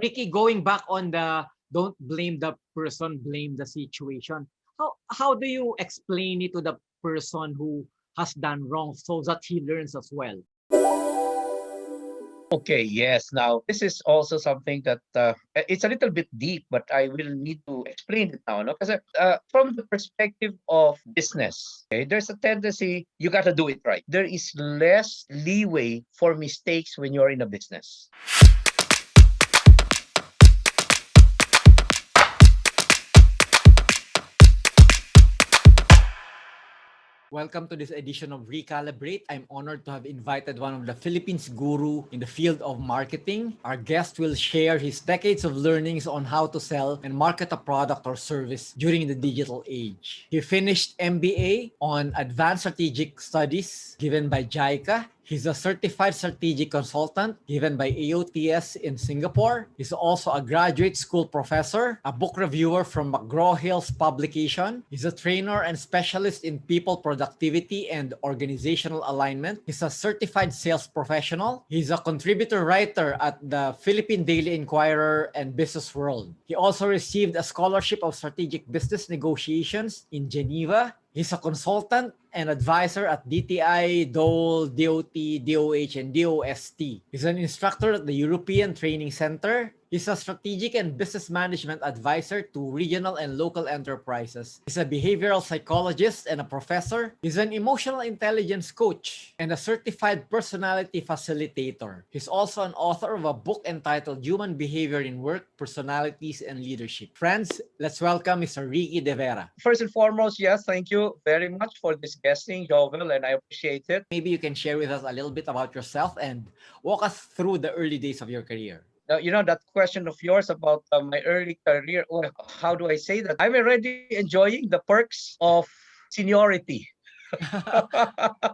Ricky, going back on the don't blame the person, blame the situation. How do you explain it to the person who has done wrong so that he learns as well? Okay, yes. Now, this is also something that it's a little bit deep, but I will need to explain it now. No? Because from the perspective of business, okay, there's a tendency you got to do it right. There is less leeway for mistakes when you're in a business. Welcome to this edition of Recalibrate. I'm honored to have invited one of the Philippines guru in the field of marketing. Our guest will share his decades of learnings on how to sell and market a product or service during the digital age. He finished MBA on Advanced Strategic Studies given by JICA. He's a certified strategic consultant given by AOTS in Singapore. He's also a graduate school professor, a book reviewer from McGraw Hill's publication. He's a trainer and specialist in people productivity and organizational alignment. He's a certified sales professional. He's a contributor writer at the Philippine Daily Inquirer and Business World. He also received a scholarship of strategic business negotiations in Geneva. He's a consultant and advisor at DTI, DOLE, DOT, DOH, and DOST. He's an instructor at the European Training Center. He's a strategic and business management advisor to regional and local enterprises. He's a behavioral psychologist and a professor. He's an emotional intelligence coach and a certified personality facilitator. He's also an author of a book entitled Human Behavior in Work, Personalities, and Leadership. Friends, let's welcome Mr. Ricky De Vera. First and foremost, yes, thank you very much for this guesting, Jovel, and I appreciate it. Maybe you can share with us a little bit about yourself and walk us through the early days of your career. Now, that question of yours about my early career, well, how do I say that? I'm already enjoying the perks of seniority.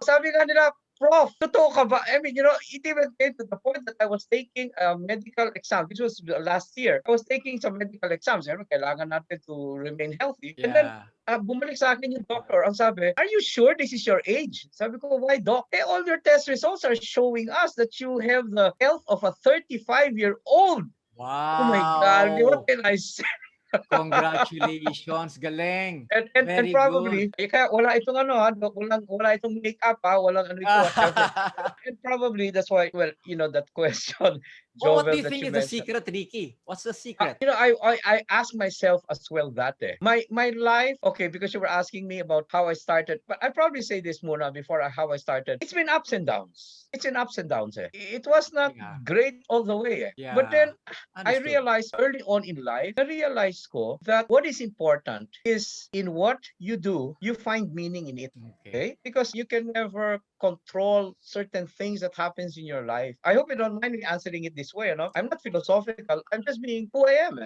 Sabi nga nila, Prof, totoo ka ba? I mean, it even came to the point that I was taking a medical exam. This was last year. I was taking some medical exams. Kailangan natin to remain healthy. And then, bumalik sa akin yung doctor. Ang sabi, are you sure this is your age? Sabi ko, why doc? All your test results are showing us that you have the health of a 35-year-old. Wow. Oh my God, what can I say? Congratulations, galing. And probably, kaya wala itong wala itong makeup walang ano ito, whatever. And probably that's why, well, that question, Jovel, what do you that think you is the mentioned. secret, Ricky? What's the secret? I ask myself as well that my life, okay, because you were asking me about how I started, but I probably say this muna before how I started. It's been ups and downs. It's in ups and downs. It was not great all the way. Yeah. But then I Understood. realized early on in life, I realized that what is important is in what you do, you find meaning in it. Okay? Because you can never control certain things that happens in your life. I hope you don't mind me answering it this way. I'm not philosophical. I'm just being who I am.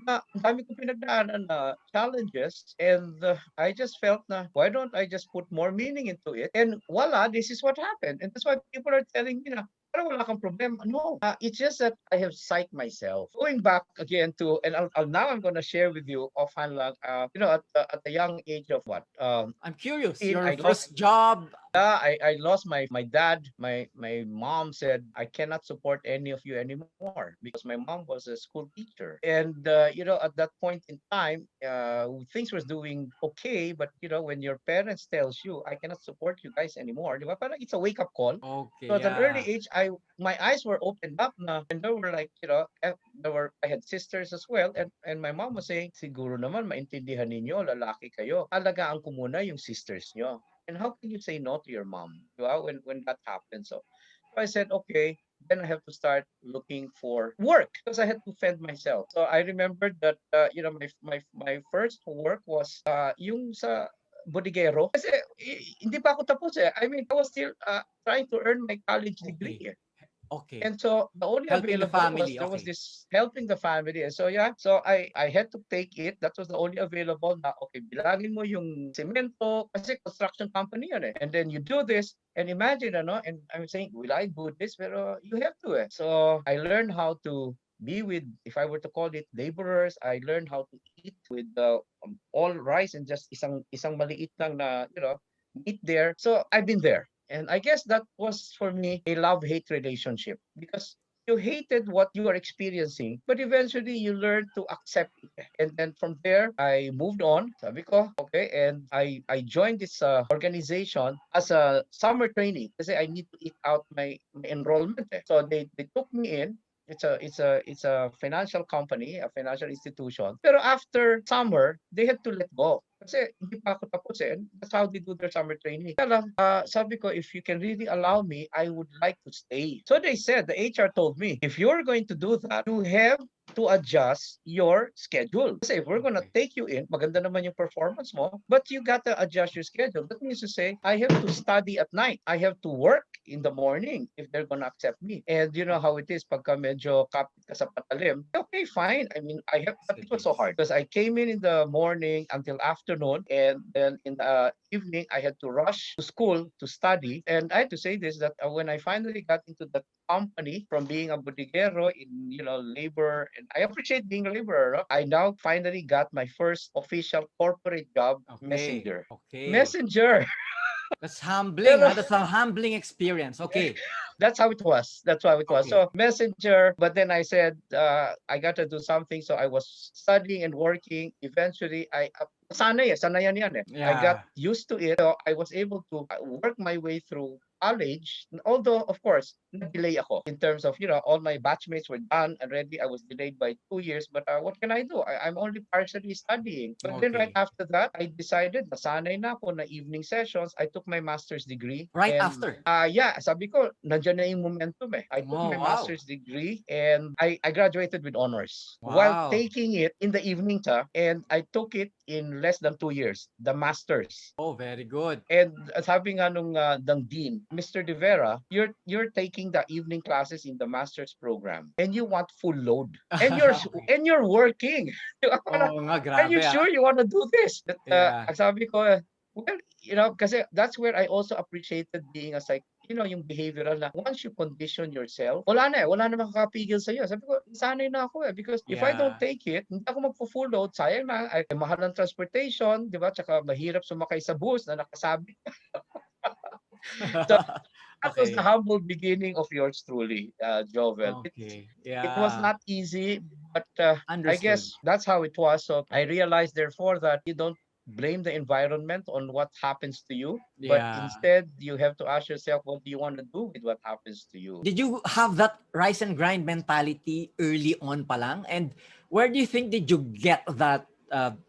Na ang dami kong pinagdaanan na challenges, and I just felt na why don't I just put more meaning into it, and voila, this is what happened. And that's why people are telling me na parang wala kang problema. No, it's just that I have psyched myself. Going back again to, and now I'm going to share with you offhand lang, at the young age of what? I'm curious. 15, Your I first job. Yeah, I lost my dad. My mom said, I cannot support any of you anymore because my mom was a school teacher. And, at that point in time, things was doing okay. But, when your parents tells you, I cannot support you guys anymore, di ba? Parang it's a wake-up call. Okay, So at an early age, my eyes were opened up na, and there were like, I had sisters as well, and my mom was saying, siguro naman maintindihan ninyo, lalaki kayo. Alagaan ko muna yung sisters nyo. And how can you say no to your mom? When that happens. So I said, okay, then I have to start looking for work because I had to fend myself. So I remembered that my first work was yung sa bodeguero. Kasi hindi pa ako tapos eh. I mean, I was still trying to earn my college degree. Okay. And so the only Helping the available family. there was this helping the family. And so so I had to take it. That was the only available na okay, bilangin mo yung semento kasi construction company yun eh. And then you do this and imagine and I'm saying, will I do this? Pero you have to eh. So I learned how to be with, if I were to call it laborers, I learned how to eat with all rice and just isang maliit lang na, meat there. So I've been there. And I guess that was for me a love-hate relationship because you hated what you are experiencing, but eventually you learn to accept it. And then from there, I moved on. Sabi ko, okay, and I joined this organization as a summer training kasi I need to eat out my enrollment. So they took me in. It's a financial company, a financial institution. Pero after summer, they had to let go. Kasi hindi pa ako tapos eh. That's how they do their summer training. Kaya lang, sabi ko, if you can really allow me, I would like to stay. So they said, the HR told me, if you're going to do that, you have to adjust your schedule. Kasi if we're gonna take you in, maganda naman yung performance mo, but you gotta adjust your schedule. That means to say, I have to study at night. I have to work in the morning if they're gonna accept me. And you know how it is, pagka medyo kapit ka sa patalim, okay, fine. I mean, but it was so hard because I came in the morning until afternoon, and then in the evening, I had to rush to school to study. And I had to say this, that when I finally got into the company from being a bodeguero in labor, and I appreciate being a laborer. No? I now finally got my first official corporate job, messenger. Okay. Messenger. That's humbling. Pero- That's a humbling experience. Okay. That's how it was. That's how it was. Okay. So messenger, but then I said I got to do something. So I was studying and working. Eventually, sanayan yan eh. I got used to it. So I was able to work my way through college. Although, of course, na-delay ako in terms of, all my batchmates were done already. I was delayed by 2 years. But what can I do? I'm only partially studying. But then right after that, I decided, nasanay na ako na evening sessions. I took my master's degree. Right after? Yeah, sabi ko, nandiyan na yung momentum eh. I took my master's degree and I graduated with honors. While taking it in the evening, and I took it in less than 2 years, the master's. Oh, very good. And sabi nga nung dean, Mr. De Vera, you're taking the evening classes in the master's program and you want full load. And you're working. Are you sure you want to do this? Sabi ko, well, kasi that's where I also appreciated being a yung behavioral na once you condition yourself, wala na makakapigil sa iyo. Sabi ko, sanay na ako because if I don't take it, hindi ako magpo-full load, sayang na, ay mahal ng transportation, di ba? Tsaka mahirap sumakay sa bus na nakasabit. So that was the humble beginning of yours truly, Jovel. It was not easy, but I guess that's how it was. So I realized, therefore, that you don't blame the environment on what happens to you, but instead you have to ask yourself, what do you want to do with what happens to you? Did you have that rise and grind mentality early on pa lang? And where do you think did you get that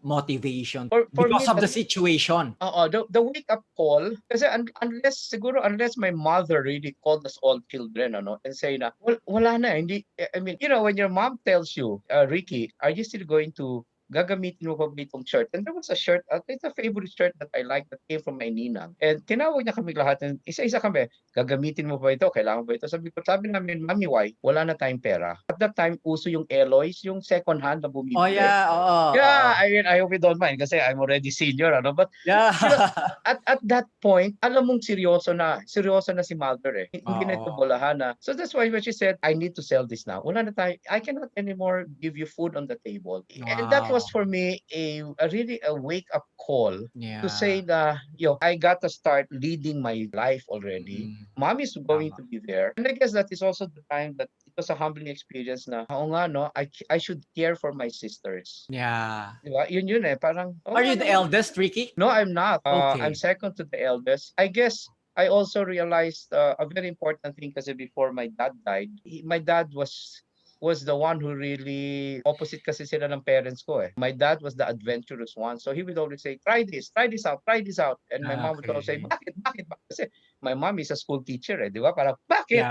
motivation because of the situation? The wake up call, kasi unless my mother really called us all children, and say na, wala na, hindi, I mean, when your mom tells you, Ricky, are you still going to gagamitin mo pa ba itong shirt? And there was a shirt, it's a favorite shirt that I like that came from my ninang. And tinawag niya kami lahat, and isa-isa kami, gagamitin mo pa ito? Kailangan ba ito? Sabi namin, Mami, why? Wala na tayong pera. At that time, uso yung alloys, yung second hand na bumibili. Oh, yeah. I mean, I hope you don't mind kasi I'm already senior, but at that point, alam mong seryoso na si mother eh. Hindi na ito bolahan na. So that's why when she said, I need to sell this now. Wala na tayo. I cannot anymore give you food on the table. And that was for me a really a wake up call to say that I got to start leading my life already. Mom is going to be there, and I guess that is also the time that it was a humbling experience na I should care for my sisters. Diba? Yun eh, parang are you the eldest, Ricky? No, I'm not. I'm second to the eldest. I guess I also realized a very important thing kasi before my dad died, my dad was the one who really opposite kasi sila ng parents ko eh. My dad was the adventurous one. So he would always say, try this out. And my mom would always say, bakit? Kasi my mom is a school teacher eh, di ba? Parang, bakit?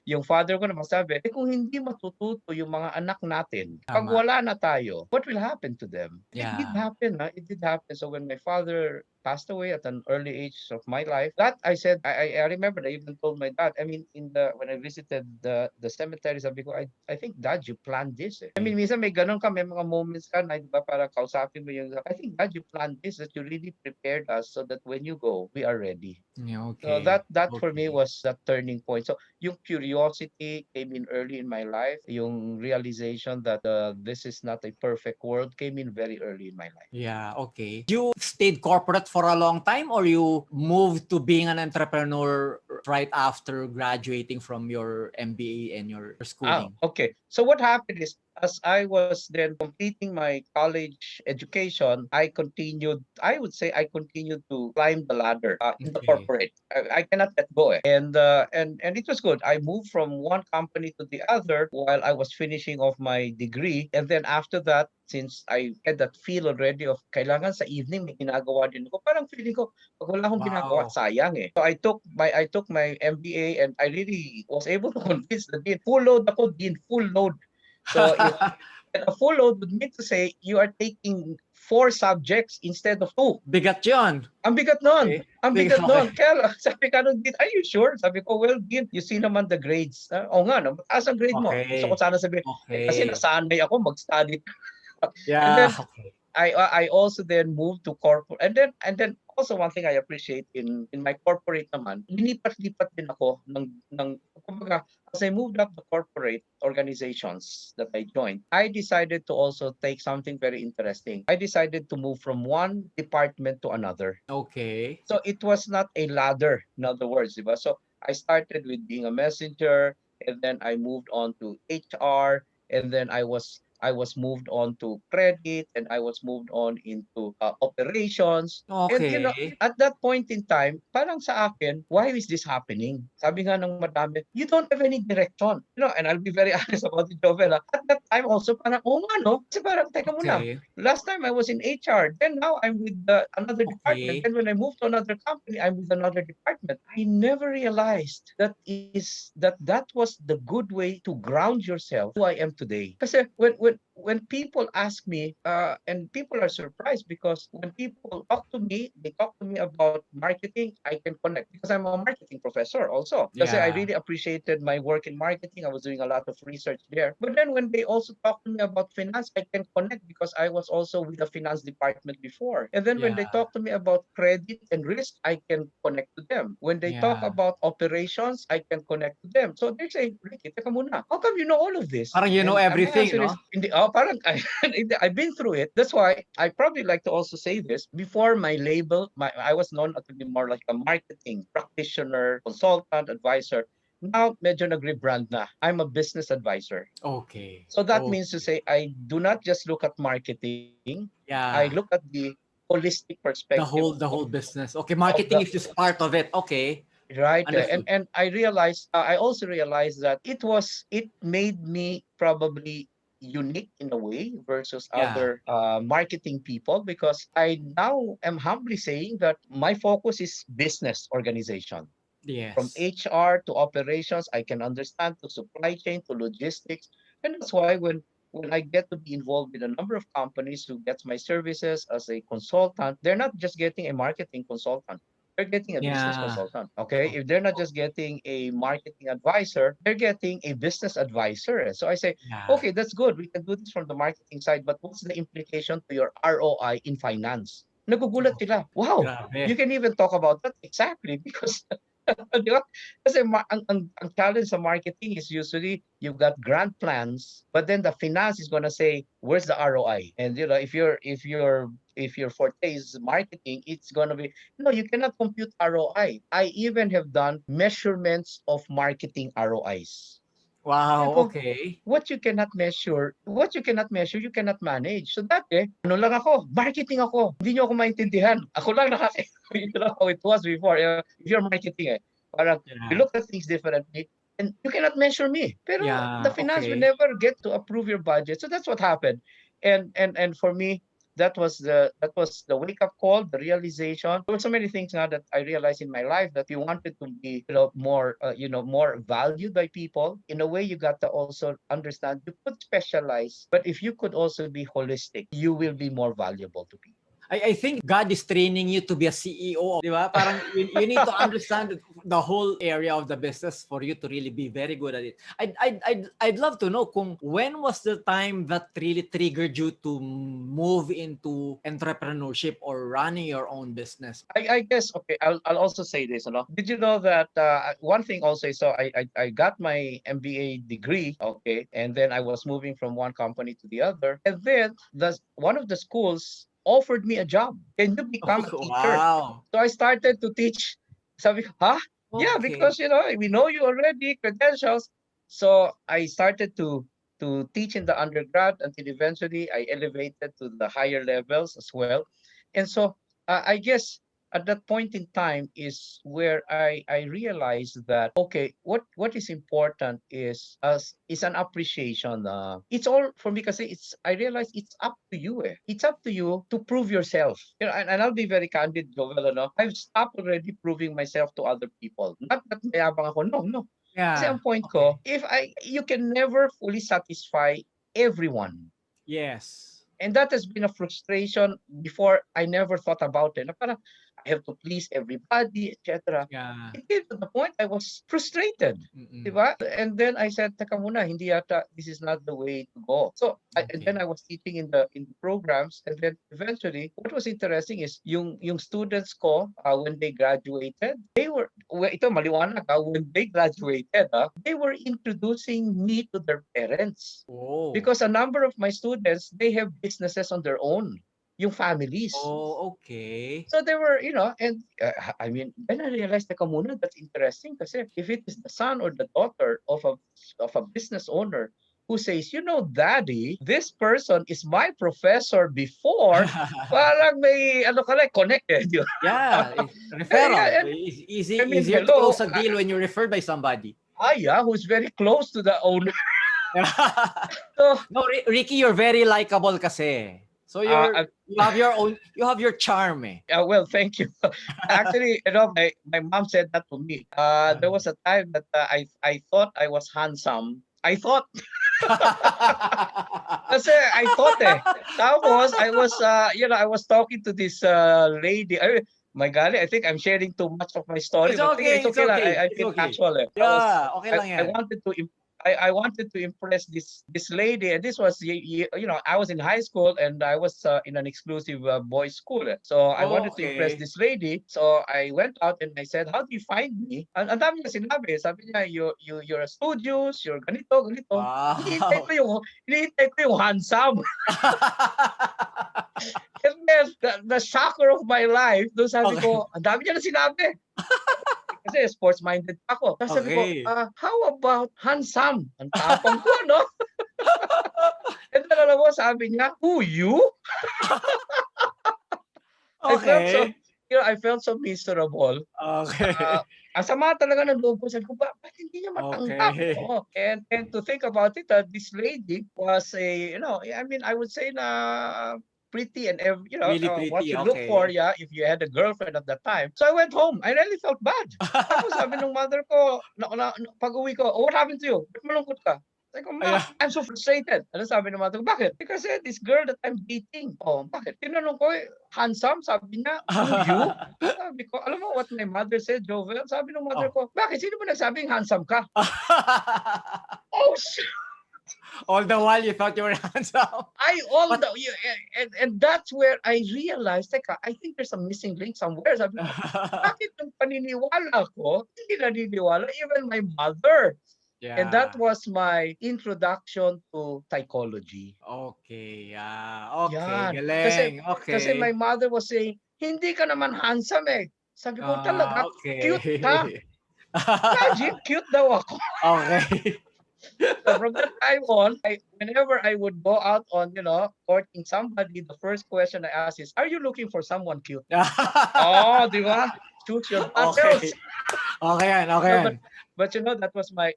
Yung father ko naman sabi, kung hindi matututo yung mga anak natin, pag wala na tayo, what will happen to them? It did happen. It did happen. So when my father passed away at an early age of my life, that I said, I remember I even told my dad, I mean, when I visited the cemetery, sabi ko, I think, Dad, you planned this eh. I mean, minsan may ganun ka, may mga moments ka na, diba, para kausapin mo yung, I think, Dad, you planned this, that you really prepared us so that when you go, we are ready. So that for me was that turning point. So yung curiosity came in early in my life. Yung realization that this is not a perfect world came in very early in my life. You stayed corporate for a long time, or you moved to being an entrepreneur or right after graduating from your MBA and your schooling? Okay. So what happened is, as I was then completing my college education, I would say I continued to climb the ladder in the Okay. corporate. I cannot let go. And it was good. I moved from one company to the other while I was finishing off my degree. And then after that, since I had that feel already of kailangan sa evening may ginagawa din ako, parang feeling ko, pag wala akong ginagawa, Wow. sayang eh. So I took my MBA and I really was able to convince the dean. Full load ako, dean, full load. So if and a full load would mean to say you are taking 4 subjects instead of 2. Bigat yun. Ang bigat nun. Okay. Ang Bigat, bigat okay. nun. Kaya lang, sabi ka nun, Dean, are you sure? Sabi ko, well, Dean, you see naman the grades. Oo nga, no? Mataas ang grade mo. Gusto ko Okay. sana sabihin, kasi Okay. nasanay ako mag-study. And Yeah. then Okay. I also then moved to corporate, and then also one thing I appreciate in my corporate naman, linipat-lipat din ako ng kumbaga, as I moved up the corporate organizations that I joined, I decided to also take something very interesting. I decided to move from one department to another. Okay. So it was not a ladder, in other words, diba? So I started with being a messenger, and then I moved on to HR, and then I was moved on to credit, and I was moved on into operations. And Okay. at that point in time, parang sa akin, why is this happening? Sabi nga ng madami, you don't have any direction. And I'll be very honest about it, Jovel. At that time also, parang, oh nga no? Kasi parang, teka muna, Okay. last time I was in HR, then now I'm with another department. Okay. Then when I moved to another company, I'm with another department. I never realized that was the good way to ground yourself who I am today. Kasi when people ask me, and people are surprised because when people talk to me, they talk to me about marketing, I can connect because I'm a marketing professor also. Kasi I Yeah. really appreciated my work in marketing. I was doing a lot of research there. But then when they also talk to me about finance, I can connect because I was also with the finance department before. And then when Yeah. they talk to me about credit and risk, I can connect to them. When they talk Yeah. about operations, I can connect to them. So they say, Ricky, teka muna, how come you know all of this? Parang you know And my everything, answer is, no? parang I've been through it. That's why I probably like to also say this. Before my label, I was known to be more like a marketing practitioner, consultant, advisor. Now, medyo nag-rebrand na. I'm a business advisor. Okay. So that means to Okay. say, I do not just look at marketing. I look Yeah. at the holistic perspective The whole business. Okay, of marketing the is just part of it. Okay. right. And Understood. and I also realized that it made me probably unique in a way versus Yeah. other marketing people because I now am humbly saying that my focus is business organization. From Yes. HR to operations, I can understand to supply chain to logistics. And that's why when I get to be involved with a number of companies who gets my services as a consultant, they're not just getting a marketing consultant. They're getting a business Yeah. consultant. Okay. Oh, If they're not just getting a marketing advisor, they're getting a business advisor. So I say, yeah. okay, that's good. We can do this from the marketing side, but what's the implication to your ROI in finance? Nagugulat Okay. sila. Wow, you Grabe. can even talk about that exactly because di ba? Kasi ang challenge sa marketing is usually you've got grand plans, but then the finance is gonna say, where's the ROI? And if your forte is marketing, it's gonna be no, you cannot compute ROI. I even have done measurements of marketing ROIs. Wow. Sabi ko, Okay. what you cannot measure, you cannot manage. So dati, ano lang ako, marketing ako. Hindi niyo ako maintindihan. Ako lang you know how it was before. If you're marketing parang you Yeah. look at things differently and you cannot measure me. Pero the Yeah. finance will Okay. never get to approve your budget. So that's what happened. And for me, that was the wake up call, the realization. There were so many things now that I realized in my life that you wanted to be more valued by people. In a way, you got to also understand you could specialize, but if you could also be holistic, you will be more valuable to people. I think God is training you to be a CEO, di ba? Parang you need to understand the whole area of the business for you to really be very good at it. I'd love to know when was the time that really triggered you to move into entrepreneurship or running your own business? I guess okay. I'll also say this. Did you know that one thing also is so I got my MBA degree, okay, and then I was moving from one company to the other, and then one of the schools offered me a job. Can you become a teacher? Wow. So I started to teach. Sabi ko, huh? Yeah, Okay. because we know you already, credentials. So I started to teach in the undergrad until eventually I elevated to the higher levels as well. And so I guess at that point in time is where I realized that okay, what is important is an appreciation. It's all for me because I realized it's up to you. It's up to you to prove yourself. And I'll be very candid, Jovel. I've stopped already proving myself to other people. Not that mayabang ako. No, no. Kasi Yeah. ang point Okay. ko, you can never fully satisfy everyone. Yes. And that has been a frustration before. I never thought about it. Na parang, I have to please everybody, etc. Yeah. It came to the point I was frustrated. Mm-mm. Diba? And then I said, "Teka muna, hindi yata, this is not the way to go." So, and then Okay. I was teaching in the programs, and then eventually, what was interesting is yung students ko, when they graduated, they were, ito maliwanag, when they graduated, they were introducing me to their parents. Oh. Because a number of my students, they have businesses on their own, yung families. Oh, okay. So they were, and I mean, then I realized, teka muna, that's interesting kasi if it is the son or the daughter of a business owner who says, daddy, this person is my professor before, parang may, ano ka like, connected. Yeah, Yeah, referral. and It's I mean, easier to hello, close a deal when you're referred by somebody. yeah, who's very close to the owner. So, No, Ricky, you're very likable kasi. So uh, you have your charm eh. well, thank you. Actually, my mom said that to me. There was a time that I thought I was handsome. I thought, kasi I thought Tapos I was talking to this lady. My golly, I think I'm sharing too much of my story, It's but sige, okay, it's it's okay lang. okay, I it's feel okay. casual. Yeah, okay lang I yan. wanted to I wanted to impress this lady, and this was I was in high school and I was in an exclusive boys school. So I wanted to impress Okay. this lady. So I went out and I said, "How do you find me?" Ang dami niya sinabi. Sabi niya, you're studious, you're ganito, ganito. Wow. Hinihintay ko yung handsome. And then the shocker of my life, doon sabi Okay. ko, ang dami niya na sinabi. Kasi sports-minded pa ako. Tapos sabi ko, Okay. how about handsome? Ang tapang ko, no? And then alam mo, sabi niya, who, you? I felt so, Okay. I felt so miserable. Okay. Ang sama talaga ng loob ko. Sabi ko, ba't hindi niya matanggap? Okay. Oo. And to think about it, this lady was I mean, I would say na pretty and Really what pretty. you look for, Okay. yeah, if you had a girlfriend at that time. So I went home. I really felt bad. Tapos sabi ng mother ko, pag-uwi ko, "Oh, what happened to you? Ba't malungkot ka?" Sabi ko, "Ma, Ayan. I'm so frustrated." Ano sabi ng mother ko? "Bakit?" Because this girl that I'm dating. Oh, bakit? Tinanong ko, handsome, sabi niya, who, you? Sabi ko, alam mo what my mother said, Jovel? Sabi ng mother Oh. ko, bakit? Sino ba nagsabing handsome ka? Oh, shit! All the while you thought you were handsome. And that's where I realized, teka, I think there's a missing link somewhere. Sabi ko, bakit yung paniniwala ko, hindi naniniwala, even my mother. And that Yeah. was my introduction to psychology. Okay. Yeah. Okay. Yan. Kasi, Galing. kasi my Okay. mother was saying, hindi ka naman handsome eh. Sabi ko, talaga, cute ka. Okay. Imagine, cute daw ako. Okay. So from that time on, whenever I would go out on, courting somebody, the first question I ask is, are you looking for someone cute? Oh, di ba? Choose your battles. Okay. Okay yan. Okay No, yan. but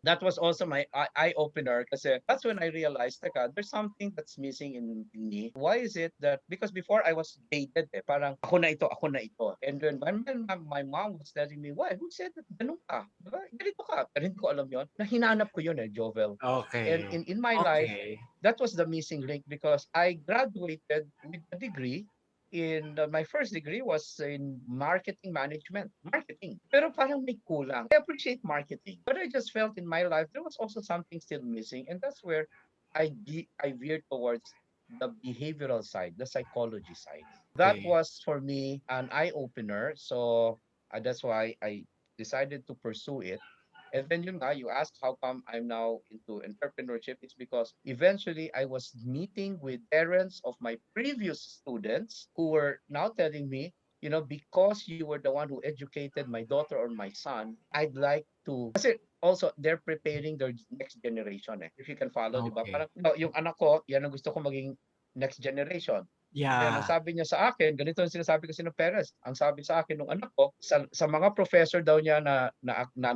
that was also my eye opener kasi that's when I realized, teka, there's something that's missing in me. Why is it that because before I was dated parang ako na ito, ako na ito. And when my mom was telling me, why? Who said that ganun ka? Diba? Ganito ka. Pero hindi ko alam yon. Na hinanap ko yun Jovel. And Okay. in my life, Okay. that was the missing link because I graduated with a degree my first degree was in marketing management. Marketing. Pero parang may kulang. I appreciate marketing. But I just felt in my life there was also something still missing. And that's where I veered towards the behavioral side, the psychology side. That Okay. was for me an eye-opener. So that's why I decided to pursue it. And then you asked how come I'm now into entrepreneurship. It's because eventually I was meeting with parents of my previous students who were now telling me, because you were the one who educated my daughter or my son, I'd like to, kasi also they're preparing their next generation eh. If you can follow, di ba? Okay. Parang yung anak ko, yan ang gusto ko maging next generation. Then ang Yeah. sabi niya sa akin, ganito ang sinasabi kasi ng parents. Ang sabi sa akin ng anak ko, sa mga professor daw niya na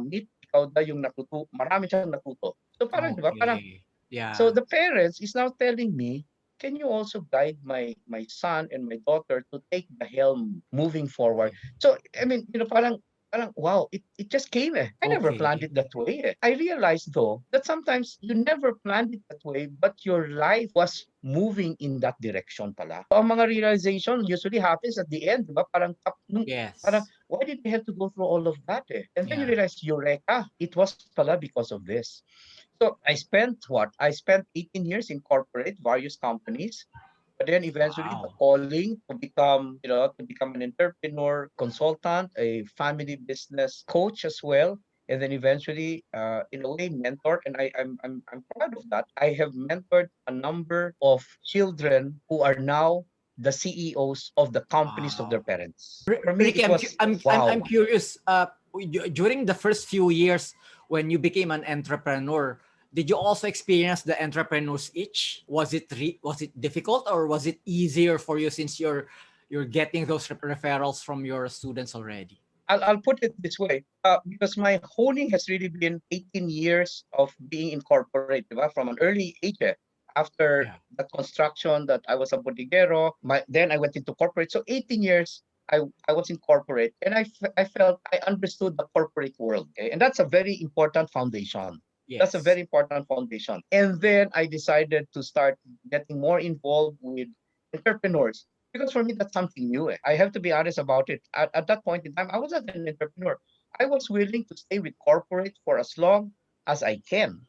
meet, ikaw daw yung natuto, marami siyang natuto. So parang, di ba? Parang, Okay. so Yeah. the parents is now telling me, can you also guide my son and my daughter to take the helm moving forward? Okay. So I mean, parang wow, it just came eh. I never planned Okay. it that way eh. I realized though that sometimes you never planned it that way, but your life was moving in that direction pala. So, ang mga realization usually happens at the end, di ba? Parang Yes. why did we have to go through all of that eh? And then you Yeah. realize, Eureka, it was pala because of this. So I spent what? I spent 18 years in corporate, various companies, but then eventually the Wow. calling to become an entrepreneur, consultant, a family business coach as well, and then eventually, in a way, mentor. And I'm proud of that. I have mentored a number of children who are now the CEOs of the companies of their Wow. parents. For me, Ricky, it was I'm wow. curious. During the first few years when you became an entrepreneur, did you also experience the entrepreneur's itch? Was it difficult or was it easier for you since you're getting those referrals from your students already? I'll put it this way, because my honing has really been 18 years of being in corporate, diba? From an early age. After Yeah. the construction that I was a bodeguero, then I went into corporate. So 18 years I was in corporate, and I felt I understood the corporate world. Okay? And that's a very important foundation. That's a Yes. very important foundation. And then I decided to start getting more involved with entrepreneurs. Because for me, that's something new. I have to be honest about it. At that point in time, I was not an entrepreneur. I was willing to stay with corporate for as long as I can.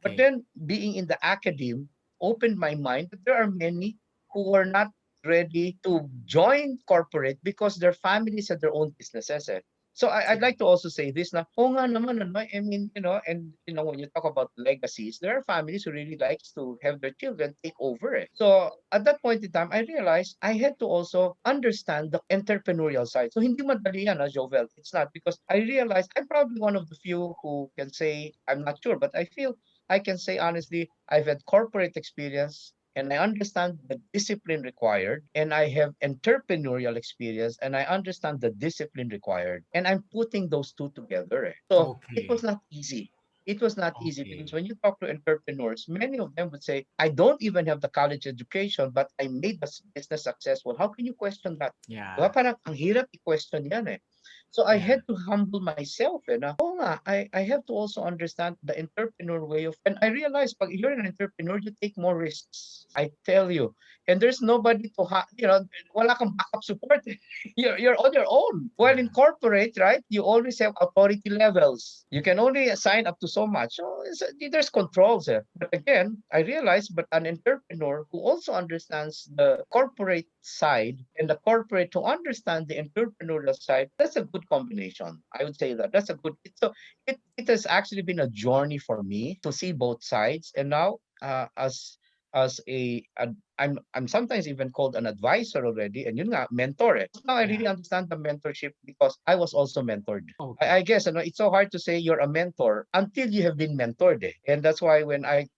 But Okay. then being in the academe opened my mind that there are many who were not ready to join corporate because their families had their own businesses. Eh. So I'd like to also say this na, oh nga naman, ano, I mean, and when you talk about legacies, there are families who really likes to have their children take over it. So at that point in time, I realized I had to also understand the entrepreneurial side. So hindi madali yan, Jovel. It's not, because I realized I'm probably one of the few who can say, I'm not sure, but I feel I can say honestly, I've had corporate experience and I understand the discipline required, and I have entrepreneurial experience and I understand the discipline required. And I'm putting those two together. Eh. So it was Okay. not easy. It was not easy because Okay. when you talk to entrepreneurs, many of them would say, I don't even have the college education, but I made the business successful. How can you question that? Diba? Yeah. Parang ang hirap i-question yan eh. So I Yeah. had to humble myself. Oo nga, I have to also understand the entrepreneur way of, and I realized pag you're an entrepreneur, you take more risks. I tell you. And there's nobody to, wala kang backup support. You're on your own. While in Yeah. corporate, right, you always have authority levels. You can only sign up to so much. So there's controls. But again, I realized, but an entrepreneur who also understands the corporate side and the corporate to understand the entrepreneurial side, that's a good combination. I would say that that's a good. So it has actually been a journey for me to see both sides, and now as I'm sometimes even called an advisor already, and yun nga, mentor. Now I Yeah. really understand the mentorship because I was also mentored. I Okay. guess it's so hard to say you're a mentor until you have been mentored. And that's why when I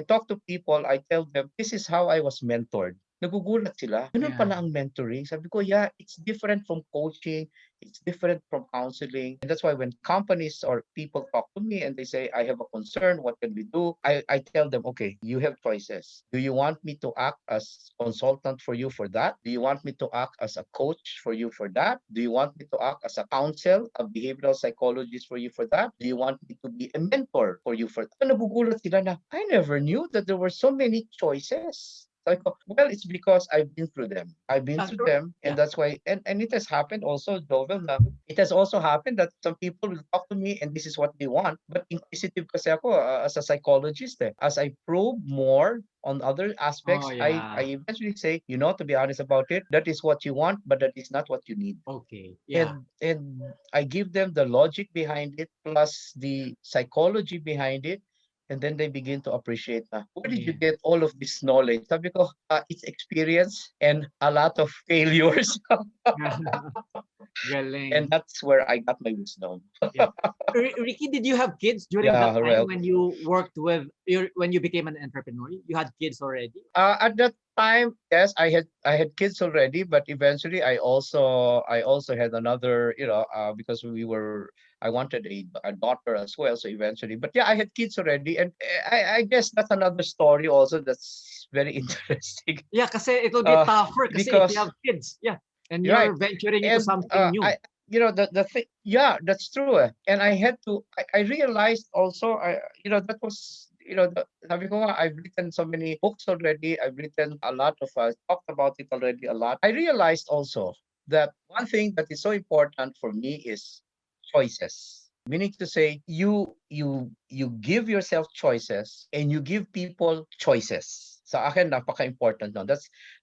talk to people, I tell them this is how I was mentored. Nagugulat sila. Ganun Yeah. pala ang mentoring. Sabi ko, yeah, it's different from coaching. It's different from counseling. And that's why when companies or people talk to me and they say, I have a concern, what can we do? I tell them, okay, you have choices. Do you want me to act as consultant for you for that? Do you want me to act as a coach for you for that? Do you want me to act as a counsel, a behavioral psychologist for you for that? Do you want me to be a mentor for you for that? Nagugulat sila na, I never knew that there were so many choices. So I go, well, it's because I've been through them. I've been through them, and Yeah. that's why. And it has happened also, Jovel. It has also happened that some people will talk to me, and this is what they want. But inquisitive kasi ako as a psychologist. As I probe more on other Oh aspects, I yeah. eventually say, to be honest about it, that is what you want, but that is not what you need. Okay. Yeah. And I give them the logic behind it plus the psychology behind it, And then they begin to appreciate, where did you Yeah. get all of this knowledge? Sabi ko, it's experience and a lot of failures. And Galing. that's where I got my wisdom. Yeah. Ricky, did you have kids during that Yeah, time well, when you worked with when you became an entrepreneur? You had kids already? at that time, yes, I had kids already, but eventually I also had another, because I wanted a daughter as well. So eventually, but yeah, I had kids already, and I guess that's another story also that's very interesting. Yeah, kasi it'll be Uh, tougher kasi if you because have kids. Yeah. And right, you're venturing into and something new. I the thing, yeah, that's true. And I had to I realized also, that was, sabi ko nga, I've written so many books already. I've written a lot of talked about it already a lot. I realized also that one thing that is so important for me is choices. Meaning to say, you give yourself choices and you give people choices. Sa akin, napaka-important nun.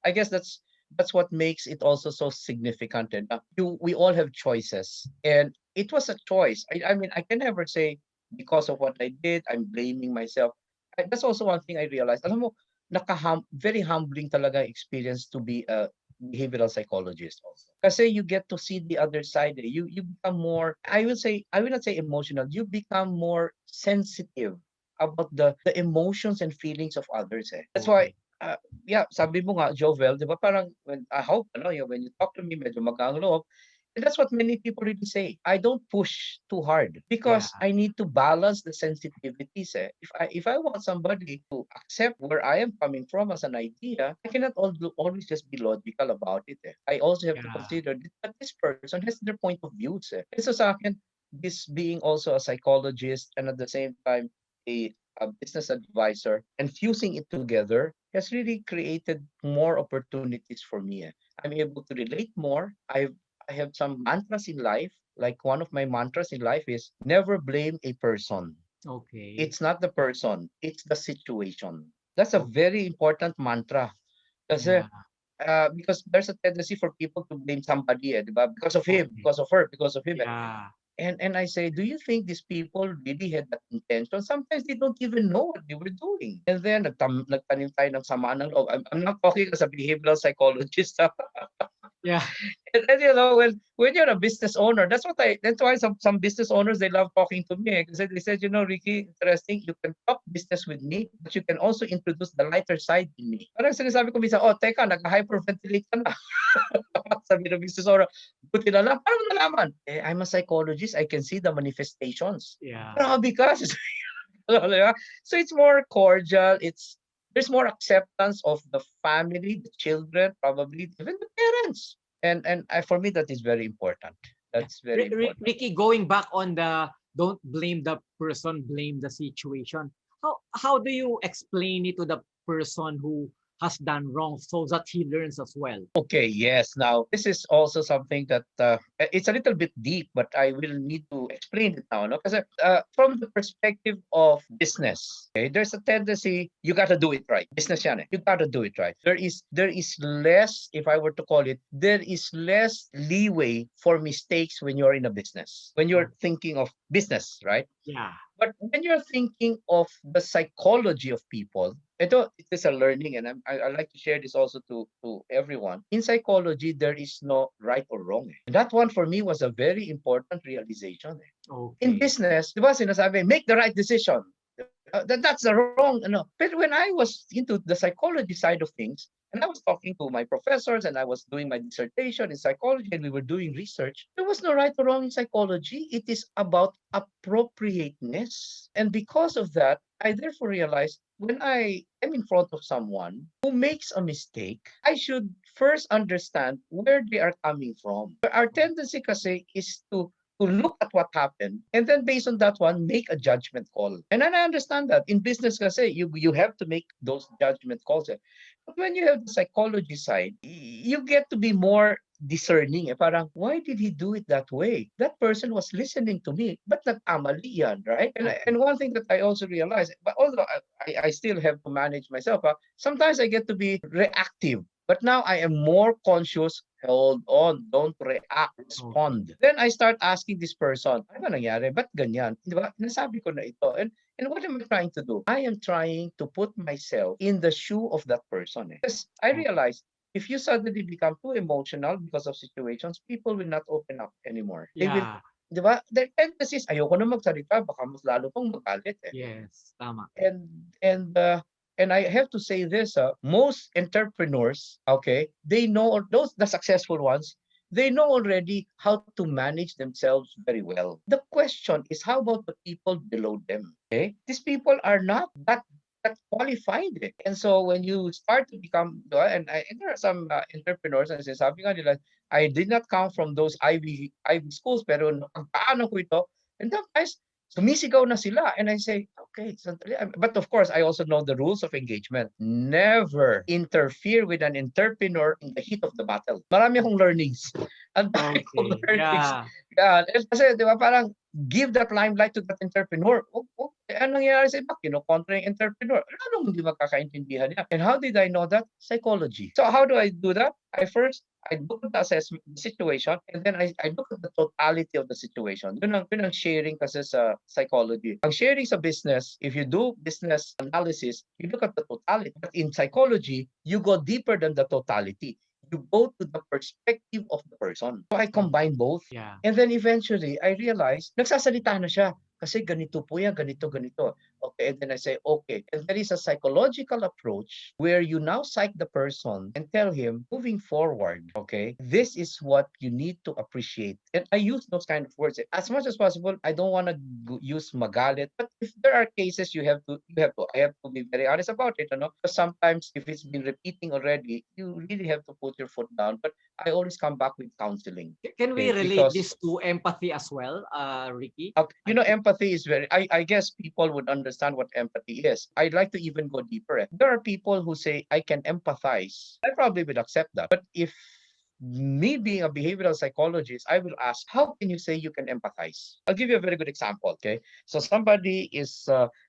I guess that's what makes it also so significant. And we all have choices, and it was a choice. I mean, I can never say because of what I did, I'm blaming myself. That's also one thing I realized. Alam mo, very humbling talaga experience to be a behavioral psychologist also. Kasi you get to see the other side. You become more, I will not say emotional, you become more sensitive about the emotions and feelings of others. That's why, Okay. yeah, sabi mo nga, Jovel, di ba, parang when I hope, when you talk to me, medyo magaan loob. And that's what many people really say. I don't push too hard Yeah. because I need to balance the sensitivities. If I want somebody to accept where I am coming from as an idea, I cannot always just be logical about it. I also have to Yeah. consider that this person has their point of views. And so sa akin, this being also a psychologist and at the same time a business advisor, and fusing it together has really created more opportunities for me. I'm able to relate more. I have some mantras in life. Like one of my mantras in life is never blame a person. Okay. It's not the person, it's the situation. That's a Okay. very important mantra. Kasi, Yeah. because there's a tendency for people to blame somebody, di ba? Because of him, Okay. because of her, because of him. Yeah. And I say, do you think these people really had that intention? Sometimes they don't even know what they were doing. And then nagtanim tayo ng samaan ng loob. I'm not talking as a behavioral psychologist. Yeah. And when you're a business owner, that's why some business owners, they love talking to me, because they said, Ricky, interesting, you can talk business with me, but you can also introduce the lighter side in me. Parang sinasabi ko minsan, teka, nag-hyperventilate ka na. Sabi ng business owner, buti na lang, paano mo nalaman? I'm a psychologist, I can see the manifestations. Yeah. Because so it's more cordial, there's more acceptance of the family, the children, probably even the parents. And for me, that is very important. Yeah. That's very important. Ricky, going back on the don't blame the person, blame the situation. How do you explain it to the person who has done wrong so that he learns as well? Okay, yes. Now, this is also something that it's a little bit deep, but I will need to explain it now. No? Because from the perspective of business, okay, there's a tendency you got to do it right. Business yan, eh. You got to do it right. There is less, if I were to call it, there is less leeway for mistakes when you're in a business. When you're thinking of business, right? Yeah. But when you're thinking of the psychology of people, it is a learning, and I like to share this also to everyone. In psychology, there is no right or wrong. And that one for me was a very important realization. In Okay. business, di ba sinasabi, make the right decision. That's the wrong, But when I was into the psychology side of things, and I was talking to my professors, and I was doing my dissertation in psychology, and we were doing research, there was no right or wrong in psychology. It is about appropriateness. And because of that, I therefore realized when I am in front of someone who makes a mistake, I should first understand where they are coming from. Our tendency kasi is to look at what happened, and then based on that one, make a judgment call. And then I understand that in business kasi, you have to make those judgment calls. But when you have the psychology side, you get to be more discerning. Parang, why did he do it that way? That person was listening to me, but nagkamali yan, right? And one thing that I also realized, but although I still have to manage myself, sometimes I get to be reactive. But now I am more conscious. Hold on, don't react, respond. Then I start asking this person, ano ba nangyari? Ba't ganyan? Di ba? Nasabi ko na ito. And And what am I trying to do? I am trying to put myself in the shoe of that person. Because I Okay. realize if you suddenly become too emotional because of situations, people will not open up anymore. They will, Yeah. di ba? Their tendency is, ayoko na magsalita, baka mas lalo pang magalit eh. Yes. Tama. And and uh, and I have to say this, most entrepreneurs, okay, they know, or those the successful ones, they know already how to manage themselves very well. The question is, how about the people below them? Okay, these people are not that qualified. Eh. And so when you start to become, and there are some entrepreneurs and say, sabi nga nila, I did not come from those Ivy schools, pero napagpaanan ko ito. And sometimes sumisigaw na sila. And I say, okay, sandali. But of course, I also know the rules of engagement. Never interfere with an entrepreneur in the heat of the battle. Marami akong learnings. Ang dami kong Okay. learnings. Yeah. Yan. Kasi, di ba, parang give that limelight to that entrepreneur. Anong nangyayari sa iba? Kino-contra yung entrepreneur. Anong hindi magkakaintindihan niya? And how did I know that? Psychology. So how do I do that? I look at the assessment, the situation, and then I look at the totality of the situation. Yun ang sharing kasi sa psychology. Ang sharing sa business, if you do business analysis, you look at the totality. But in psychology, you go deeper than the totality. You go to the perspective of the person. So I combine both. Yeah. And then eventually, I realized, nagsasalita na siya. Kasi ganito po yan, ganito, ganito. Okay, and then I say, okay. And there is a psychological approach where you now psych the person and tell him, moving forward, okay, this is what you need to appreciate. And I use those kind of words. As much as possible, I don't want to use magalit. But if there are cases I have to be very honest about it, you know? Because sometimes if it's been repeating already, you really have to put your foot down. But I always come back with counseling. Can we Okay, relate because this to empathy as well, Ricky? empathy is very, I guess people would understand what empathy is. I'd like to even go deeper. There are people who say, I can empathize. I probably would accept that. But if me being a behavioral psychologist, I will ask, how can you say you can empathize? I'll give you a very good example. Okay. So somebody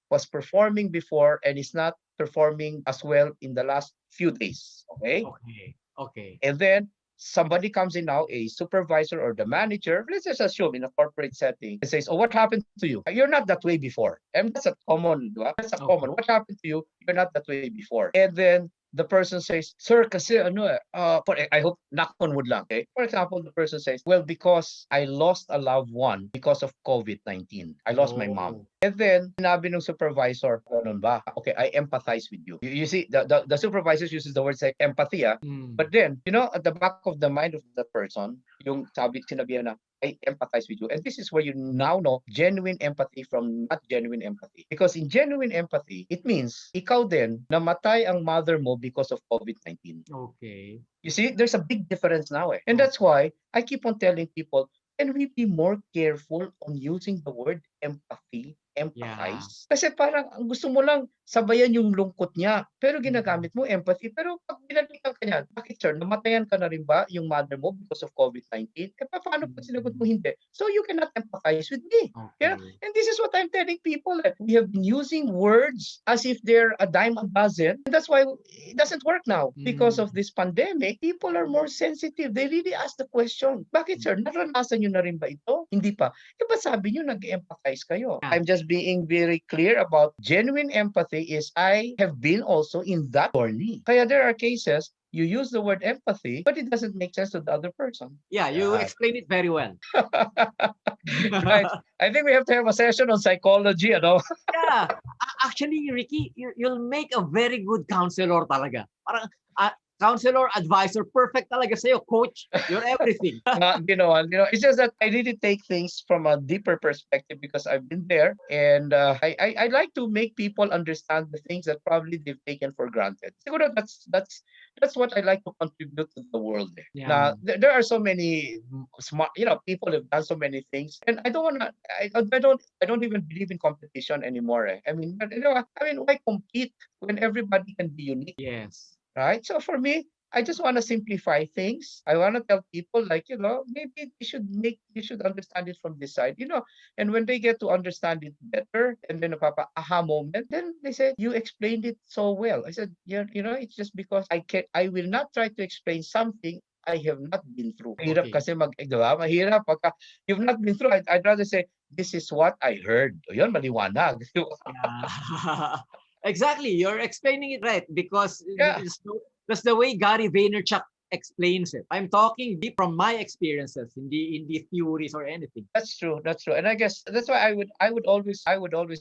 was performing before and is not performing as well in the last few days. Okay. Okay. Okay. And then somebody comes in now, a supervisor or the manager, let's just assume in a corporate setting, and says, oh, what happened to you? You're not that way before. And that's a common, di ba? That's a common. What happened to you? You're not that way before. And then the person says, sir, kasi ano I hope knock on wood lang, okay? For example, the person says, well, because I lost a loved one because of COVID-19. I lost my mom. And then, sinabi ng supervisor, ganun ba? Okay, I empathize with you. You see, the supervisor uses the word like empathy, but then, at the back of the mind of the person, yung sinabihan na, I empathize with you. And this is where you now know genuine empathy from not genuine empathy. Because in genuine empathy, it means ikaw din namatay ang mother mo because of COVID-19. Okay. You see, there's a big difference now. Eh. And that's why I keep on telling people, can we be more careful on using the word empathy, empathize? Kasi parang ang gusto mo lang sabayan yung lungkot niya, pero ginagamit mo empathy. Pero pag binalikan ka niya, bakit sir, namatayan ka na rin ba yung mother mo because of COVID-19? Paano pag sinagot mo hindi? So you cannot empathize with me. Okay. And this is what I'm telling people. We have been using words as if they're a dime a dozen. And that's why it doesn't work now. Because of this pandemic, people are more sensitive. They really ask the question, bakit sir, naranasan nyo na rin ba ito? Hindi pa. Ba sabi nyo nag-empathize kayo? I'm just being very clear about genuine empathy is I have been also in that journey. Kaya there are cases you use the word empathy, but it doesn't make sense to the other person. Yeah, you explain it very well. Right. I think we have to have a session on psychology, Yeah. Actually, Ricky, you'll make a very good counselor talaga. Parang counselor, advisor, perfect talaga sa'yo, coach. You're everything. It's just that I really take things from a deeper perspective because I've been there, and I like to make people understand the things that probably they've taken for granted. Siguro that's what I like to contribute to the world. Yeah. Now, there are so many smart, people have done so many things, and I don't even believe in competition anymore. I mean, why compete when everybody can be unique? Yes. Right? So for me, I just want to simplify things. I want to tell people maybe you should understand it from this side, and when they get to understand it better and then a aha moment, then they say, you explained it so well. I said, it's just because I will not try to explain something I have not been through. Mahirap Okay. kasi diba? Mahirap pagka you've not been through. I'd rather say, this is what I heard. O yun, maliwanag. Yeah. Exactly. You're explaining it right because Yeah. that's the way Gary Vaynerchuk explains it. I'm talking deep from my experiences in the theories or anything. That's true. That's true. And I guess that's why I would always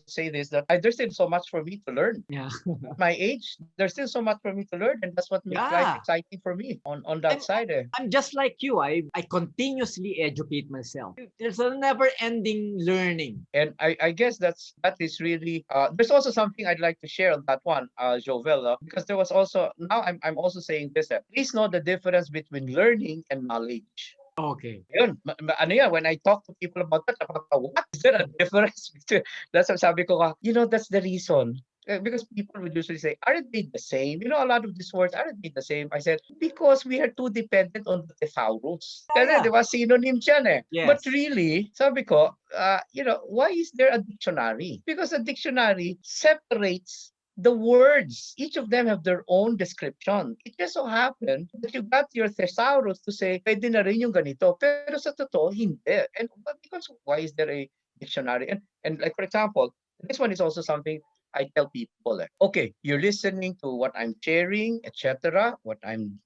say this, that there's still so much for me to learn. Yeah. At my age, there's still so much for me to learn, and that's what makes life Yeah. exciting for me on that I'm, side. I'm just like you. I continuously educate myself. There's a never ending learning. And I guess that is really there's also something I'd like to share on that one, Jovel, because there was also now I'm also saying this, please know the difference between learning and knowledge. Okay. Yun, ano yan, when I talk to people about that, what is there a difference between, that's what sabi ko, that's the reason. Because people would usually say, aren't they the same? A lot of these words, aren't they the same? I said, because we are too dependent on the thesaurus. Kasi, Yeah. di ba, synonym yan eh. Yes. But really, sabi ko, why is there a dictionary? Because a dictionary separates the words. Each of them have their own description. It just so happened that you got your thesaurus to say, pwede na rin yung ganito. Pero sa totoo, hindi. And because why is there a dictionary? And like, for example, this one is also something I tell people, okay, you're listening to what I'm sharing, etc. What I'm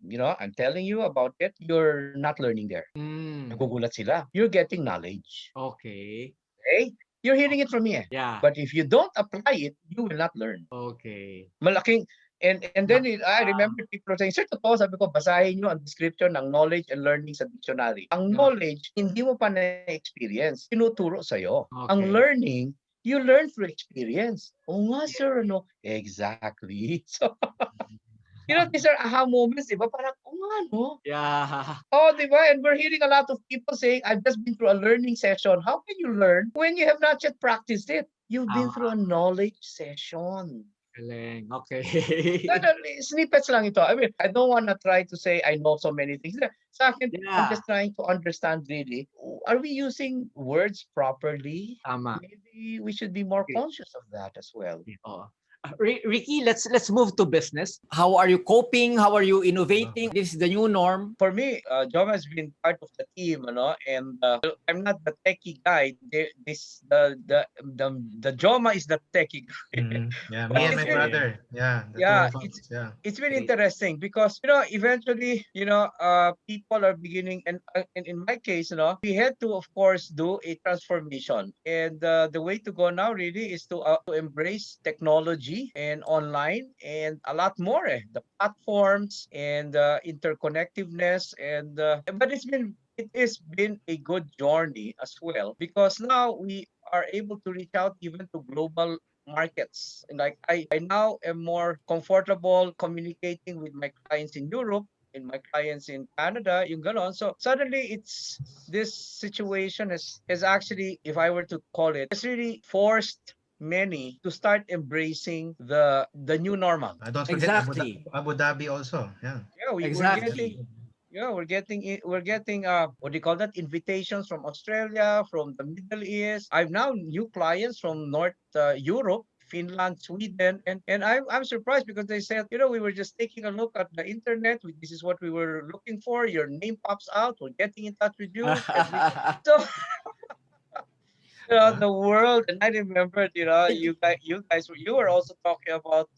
telling you about it, you're not learning there. Nagugulat sila. You're getting knowledge. Okay. Okay? You're hearing it from me. Yeah. But if you don't apply it, you will not learn. Okay. Malaking, and then I remember people saying, sir, totoo, sabi ko, basahin nyo ang description ng knowledge and learning sa dictionary. Ang knowledge, hindi mo pa na-experience, tinuturo sa'yo. Okay. Ang learning, you learn through experience. Oh nga, sir, no? Exactly. So, these are aha moments, di ba? Parang, oh nga, no? Yeah. Oh, di ba? And we're hearing a lot of people saying, I've just been through a learning session. How can you learn when you have not yet practiced it? You've been through a knowledge session. Galing. Okay. Snippets lang ito. I mean, I don't want to try to say I know so many things. Sa akin, I'm Yeah. just trying to understand really, are we using words properly? Tama. Maybe we should be more Okay. conscious of that as well. Oh. Ricky, let's move to business. How are you coping? How are you innovating? This is the new norm. For me, Joma has been part of the team, and I'm not the techie guy. The Joma is the techie guy. Yeah, me and my brother. Yeah, the two of us. Yeah. It's been interesting because eventually people are beginning, and in my case, we had to of course do a transformation, and the way to go now really is to embrace technology and online and a lot more. The platforms and interconnectiveness, and but it has been a good journey as well, because now we are able to reach out even to global markets. And like I now am more comfortable communicating with my clients in Europe and my clients in Canada, yung ganon. So suddenly this situation is actually, if I were to call it, it's really forced many to start embracing the new normal. Don't forget Exactly. Abu Dhabi also. Yeah. Yeah, Exactly. we're getting what do you call that, invitations from Australia, from the Middle East. I've now new clients from North Europe, Finland, Sweden, and I'm surprised because they said, we were just taking a look at the internet. This is what we were looking for. Your name pops out. We're getting in touch with you. So the world. And I remembered, you guys were also talking about,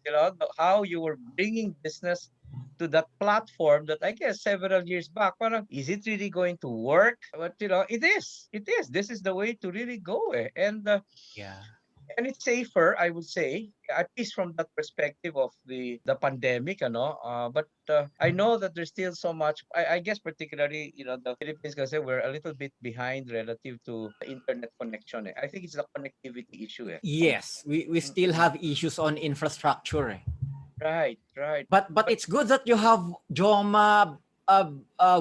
how you were bringing business to that platform that I guess several years back, parang, is it really going to work? But it is. This is the way to really go. And Yeah. and it's safer, I would say, at least from that perspective of the pandemic, but I know that there's still so much. I guess particularly, the Philippines, kasi we're a little bit behind relative to the internet connection. I think it's the connectivity issue. Yes, we still have issues on infrastructure. Right. But it's good that you have Joma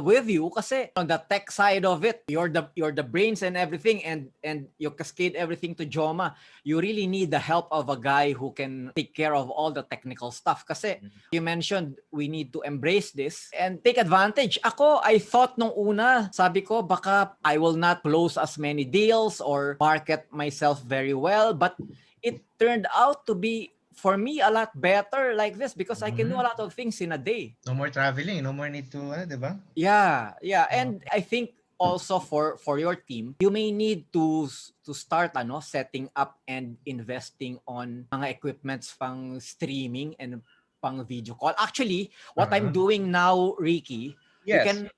with you, kasi on the tech side of it, you're the brains and everything, and you cascade everything to Joma. You really need the help of a guy who can take care of all the technical stuff, kasi you mentioned we need to embrace this and take advantage. I thought nung una, sabi ko baka I will not close as many deals or market myself very well, but it turned out to be for me, a lot better like this because I can do a lot of things in a day. No more traveling. No more need to, diba? Yeah. And I think also for your team, you may need to start setting up and investing on mga equipments pang streaming and pang video call. Actually, what I'm doing now, Ricky, you Yes. can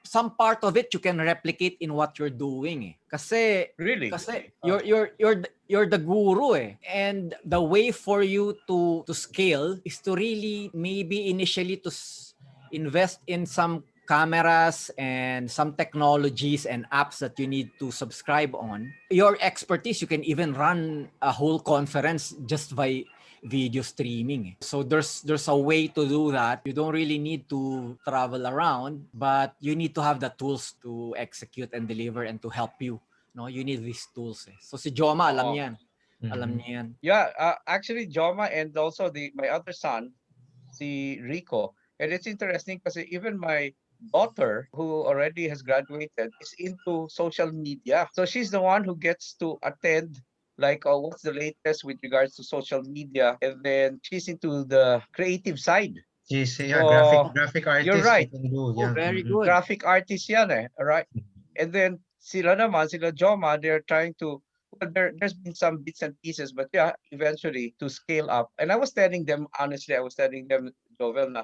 some part of it you can replicate in what you're doing. Kasi Really? you're the guru and the way for you to scale is to really maybe initially to invest in some cameras and some technologies and apps that you need to subscribe on. Your expertise, you can even run a whole conference just by video streaming. So there's a way to do that. You don't really need to travel around, but you need to have the tools to execute and deliver and to help you. No, you need these tools. So si Joma, alam niyan. Alam niya yan. Yeah, actually Joma and also my other son, si Rico. And it's interesting because even my daughter, who already has graduated, is into social media. So she's the one who gets to attend like what's the latest with regards to social media, and then she's into the creative side. She's So, graphic artist. you're right. You can do, Oh, very good. Graphic artist yan right? And then sila Joma, they're trying to, well, there's been some bits and pieces, but yeah, eventually to scale up. And I was telling them, honestly, Jovel,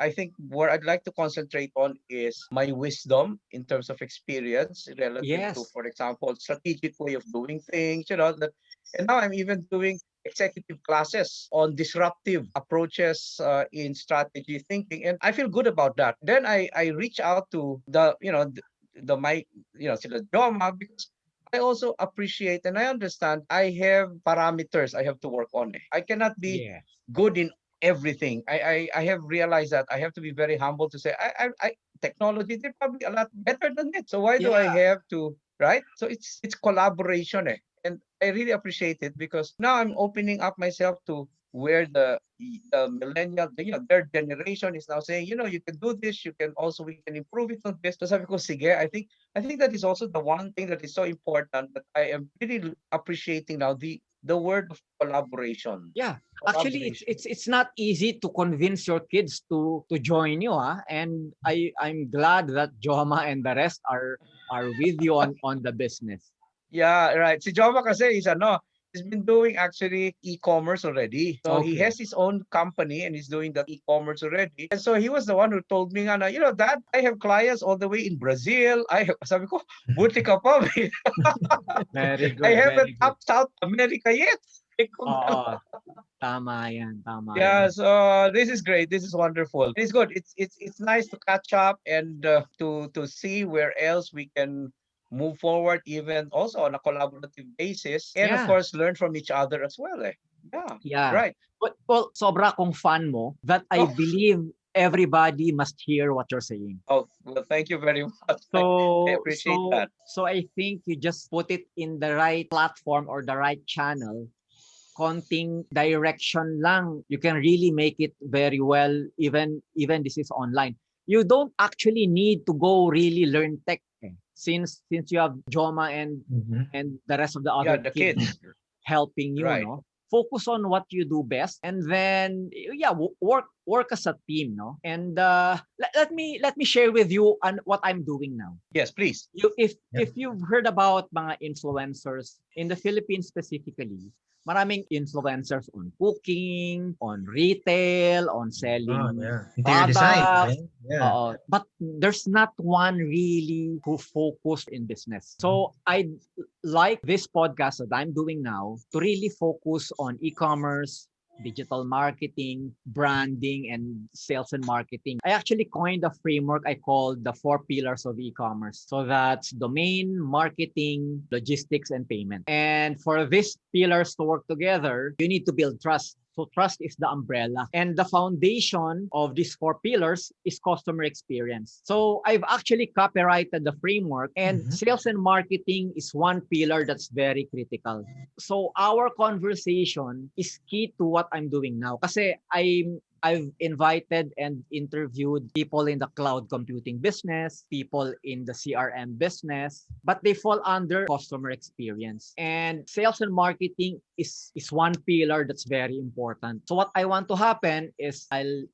I think where I'd like to concentrate on is my wisdom in terms of experience relative to, for example, strategic way of doing things, and now I'm even doing executive classes on disruptive approaches in strategy thinking, and I feel good about that. Then I reach out to sila Joma, because I also appreciate and I understand I have parameters I have to work on. I cannot be good in everything. I have realized that I have to be very humble to say I technology, they're probably a lot better than it. So why do I have to, right? So it's collaboration. And I really appreciate it because now I'm opening up myself to where the millennial, their generation is now saying, you can do this, we can improve it on this. So sabi ko, sige, I think that is also the one thing that is so important that I am really appreciating now, the word of collaboration. Yeah. Actually, it's not easy to convince your kids to join you, and I'm glad that Joma and the rest are with you on the business. Yeah, right. Si Joma kasi he's been doing actually e-commerce already. So he has his own company and he's doing that e-commerce already. And so he was the one who told me, Dad, I have clients all the way in Brazil. Sabi ko, buti ka pa. Very good. I haven't up South America yet. Tama yan. Yeah, so this is great. This is wonderful. It's good. It's nice to catch up and to see where else we can move forward, even also on a collaborative basis, and of course learn from each other as well. Yeah. Right. But, well, sobra kong fan mo that I believe everybody must hear what you're saying. Oh, well, thank you very much. So, I appreciate that. So I think you just put it in the right platform or the right channel. Konting direction lang, you can really make it very well, even this is online. You don't actually need to go really learn tech. Since you have Joma and the rest of the other kids helping you, focus on what you do best, and then work as a team, And let me share with you what I'm doing now. Yes, please. If you've heard about mga influencers in the Philippines specifically, maraming influencers on cooking, on retail, on selling products. But there's not one really who focused in business. So I like this podcast that I'm doing now to really focus on e-commerce, digital marketing, branding, and sales and marketing. I actually coined a framework I called the 4 pillars of e-commerce. So that's domain, marketing, logistics, and payment. And for these pillars to work together, you need to build trust. So trust is the umbrella. And the foundation of these 4 pillars is customer experience. So I've actually copyrighted the framework, and sales and marketing is one pillar that's very critical. So our conversation is key to what I'm doing now. Kasi I've invited and interviewed people in the cloud computing business, people in the CRM business, but they fall under customer experience. And sales and marketing is one pillar that's very important. So what I want to happen is I'll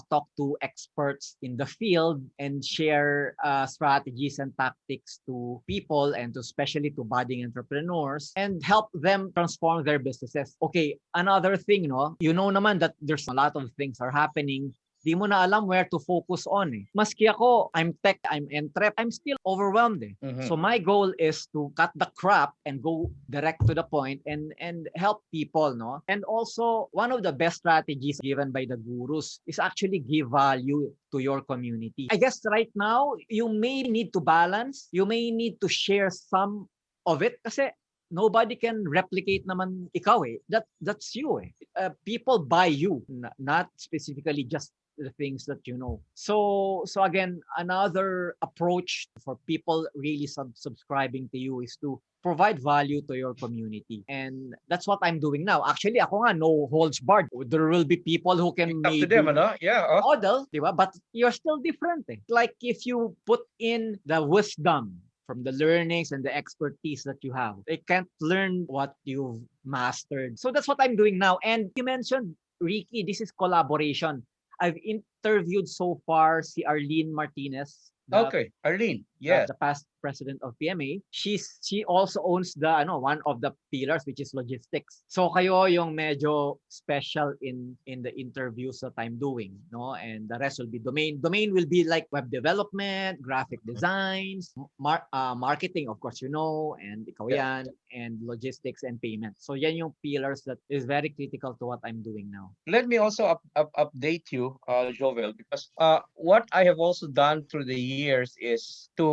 talk to experts in the field and share strategies and tactics to people and to especially to budding entrepreneurs and help them transform their businesses. Okay, another thing, no, you know naman that there's a lot of things are happening. Di mo na alam where to focus on eh. Maski ako, I'm tech, I'm entrep, I'm still overwhelmed eh. So my goal is to cut the crap and go direct to the point and help people, no? And also, one of the best strategies given by the gurus is actually give value to your community. I guess right now, you may need to balance, you may need to share some of it kasi nobody can replicate naman ikaw eh. That's you eh. People buy you, not specifically just the things that you know. So again, another approach for people really subscribing to you is to provide value to your community. And that's what I'm doing now. Actually, ako nga, no holds barred. There will be people who can Talk to them, ano? Yeah. model, di ba? But you're still different eh. Like if you put in the wisdom from the learnings and the expertise that you have, they can't learn what you've mastered. So that's what I'm doing now. And you mentioned, Ricky, this is collaboration. I've interviewed so far si Arlene Martinez. Okay, Arlene. Yes. The past president of PMA. She also owns the one of the pillars, which is logistics. So kayo yung medyo special in the interviews that I'm doing, no? And the rest will be domain. Domain will be like web development, graphic designs, marketing, of course, and ikaw yan, and logistics and payment. So yan yung pillars that is very critical to what I'm doing now. Let me also update you, Jovel, because what I have also done through the years is to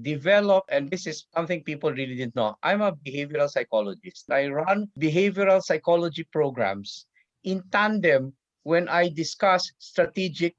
develop, and this is something people really didn't know. I'm a behavioral psychologist. I run behavioral psychology programs in tandem when I discuss strategic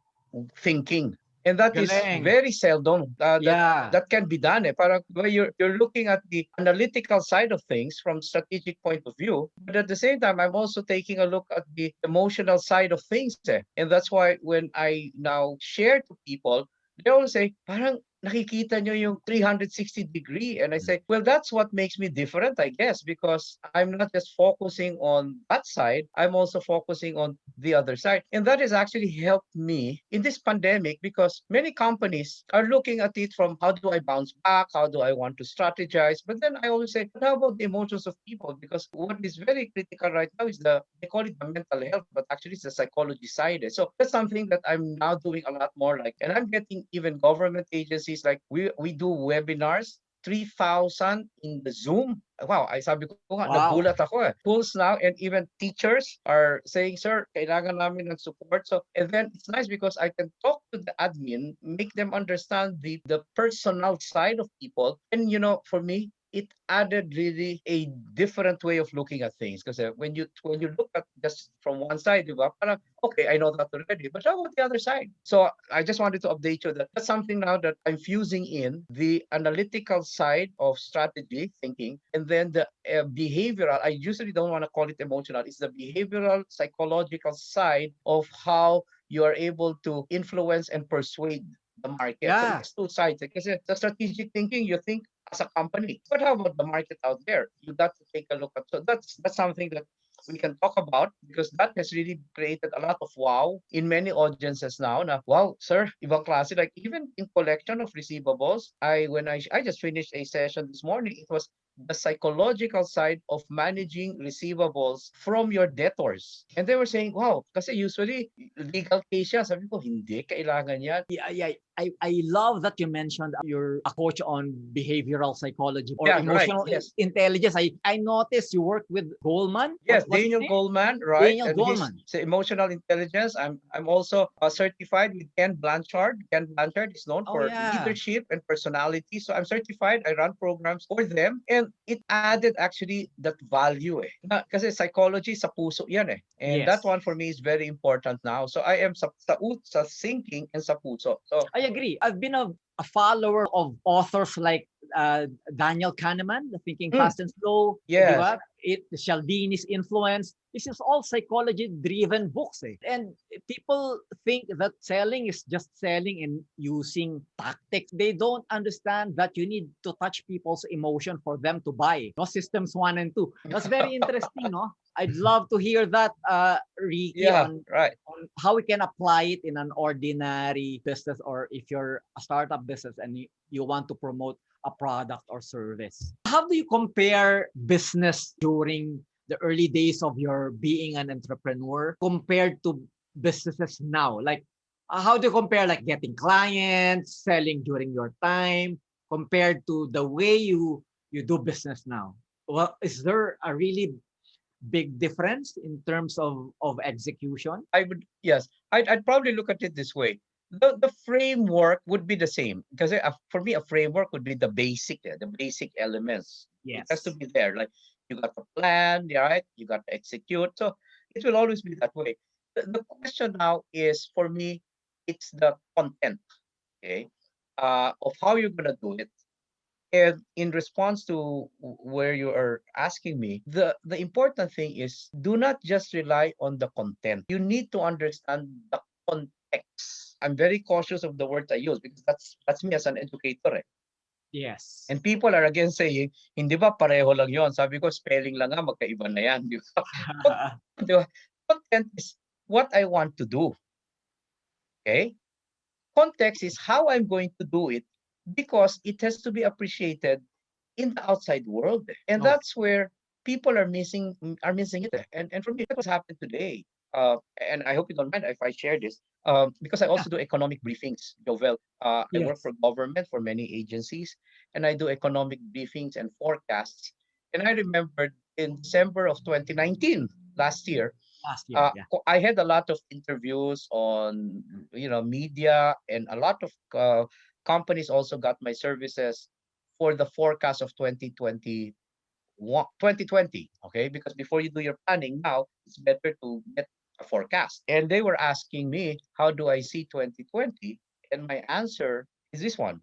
thinking. And that is very seldom that can be done. Parang you're looking at the analytical side of things from strategic point of view, but at the same time, I'm also taking a look at the emotional side of things. And that's why when I now share to people, they always say, parang nakikita nyo yung 360 degree. And I say, well, that's what makes me different, I guess, because I'm not just focusing on that side, I'm also focusing on the other side. And that has actually helped me in this pandemic because many companies are looking at it from how do I bounce back? How do I want to strategize? But then I always say, but how about the emotions of people? Because what is very critical right now is they call it the mental health, but actually it's the psychology side. So that's something that I'm now doing a lot more like, and I'm getting even government agencies like we do webinars, 3,000 in the Zoom. Wow, ay sabi ko nga, nagulat ako eh. Tools now, and even teachers are saying, sir, kailangan namin ng support. So, and then it's nice because I can talk to the admin, make them understand the personal side of people. And for me, it added really a different way of looking at things. Because when you look at just from one side, parang, okay, I know that already, but how about the other side? So I just wanted to update you that that's something now that I'm fusing in the analytical side of strategy thinking, and then the behavioral. I usually don't want to call it emotional. It's the behavioral, psychological side of how you are able to influence and persuade the market. Yeah. So it's two sides. Because the strategic thinking, you think as a company, but how about the market out there? You got to take a look at. So that's something that we can talk about because that has really created a lot of wow in many audiences now. Now, wow, sir, ibang klase. Like even in collection of receivables, I just finished a session this morning. It was the psychological side of managing receivables from your debtors. And they were saying, wow, kasi usually legal case yan. Sabi ko, hindi, kailangan yan. Yeah. I love that you mentioned you're a coach on behavioral psychology or emotional intelligence. I noticed you work with Goldman. Yes, Daniel Goldman, right? Daniel Goldman. He's emotional intelligence. I'm also certified with Ken Blanchard. Ken Blanchard is known for leadership and personality. So I'm certified. I run programs for them. And it added actually that value. Kasi psychology sa puso yan eh. And that one for me is very important now. So I am sa thinking and sa puso. So I agree. I've been a follower of authors like Daniel Kahneman, The Thinking Mm. Fast and Slow, di Yes. ba? Cialdini's Influence. This is all psychology-driven books. And people think that selling is just selling and using tactics. They don't understand that you need to touch people's emotion for them to buy. No, systems 1 and 2. That's very interesting, no? I'd love to hear that, Ricky, Yeah, on right. how we can apply it in an ordinary business, or if you're a startup business and you want to promote a product or service. How do you compare business during the early days of your being an entrepreneur compared to businesses now? Like, how do you compare like getting clients, selling during your time, compared to the way you do business now? Well, is there a really big difference in terms of execution? Yes, I'd probably look at it this way. The framework would be the same because for me, a framework would be the basic elements. It has to Yes. be there. Like you got the plan, right? You got to execute. So it will always be that way. The question now is for me, it's the content, okay, of how you're gonna do it. And in response to where you are asking me, the important thing is do not just rely on the content. You need to understand the context. I'm very cautious of the words I use because that's me as an educator. Yes. And people are again saying, hindi ba pareho lang yon? Sabi ko, spelling lang nga, magkaiba na yan. Di ba? Di ba? Content is what I want to do. Okay? Context is how I'm going to do it because it has to be appreciated in the outside world. And Okay. that's where people are missing it. And for me, that's what's happened today. And I hope you don't mind if I share this. Because I Yeah. also do economic briefings, Jovel. I work Yes. for government for many agencies, and I do economic briefings and forecasts. And I remembered in December of 2019, last year, Last year. Yeah. I had a lot of interviews on media, and a lot of companies also got my services for the forecast of 2020. Okay, because before you do your planning now, it's better to get a forecast. And they were asking me, how do I see 2020? And my answer is this one: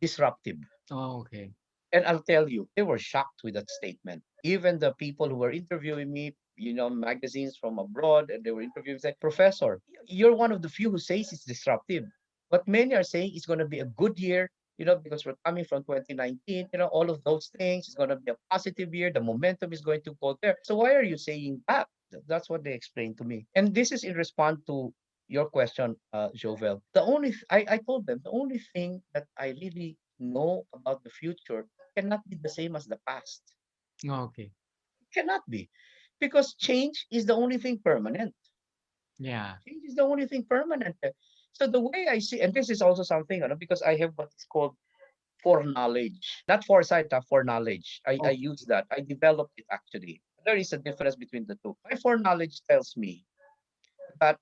disruptive. Oh, okay. And I'll tell you, they were shocked with that statement. Even the people who were interviewing me, magazines from abroad, and they were interviewing, say, Professor, you're one of the few who says it's disruptive. But many are saying it's going to be a good year, because we're coming from 2019, all of those things. It's going to be a positive year. The momentum is going to go there. So why are you saying that? That's what they explained to me. And this is in response to your question, Jovel. I told them the only thing that I really know about the future cannot be the same as the past. Okay. It cannot be. Because change is the only thing permanent. Yeah. Change is the only thing permanent. So the way I see, and this is also something, because I have what is called foreknowledge. Not foresight, foreknowledge. I Okay. use that. I developed it actually. There is a difference between the two. My foreknowledge tells me that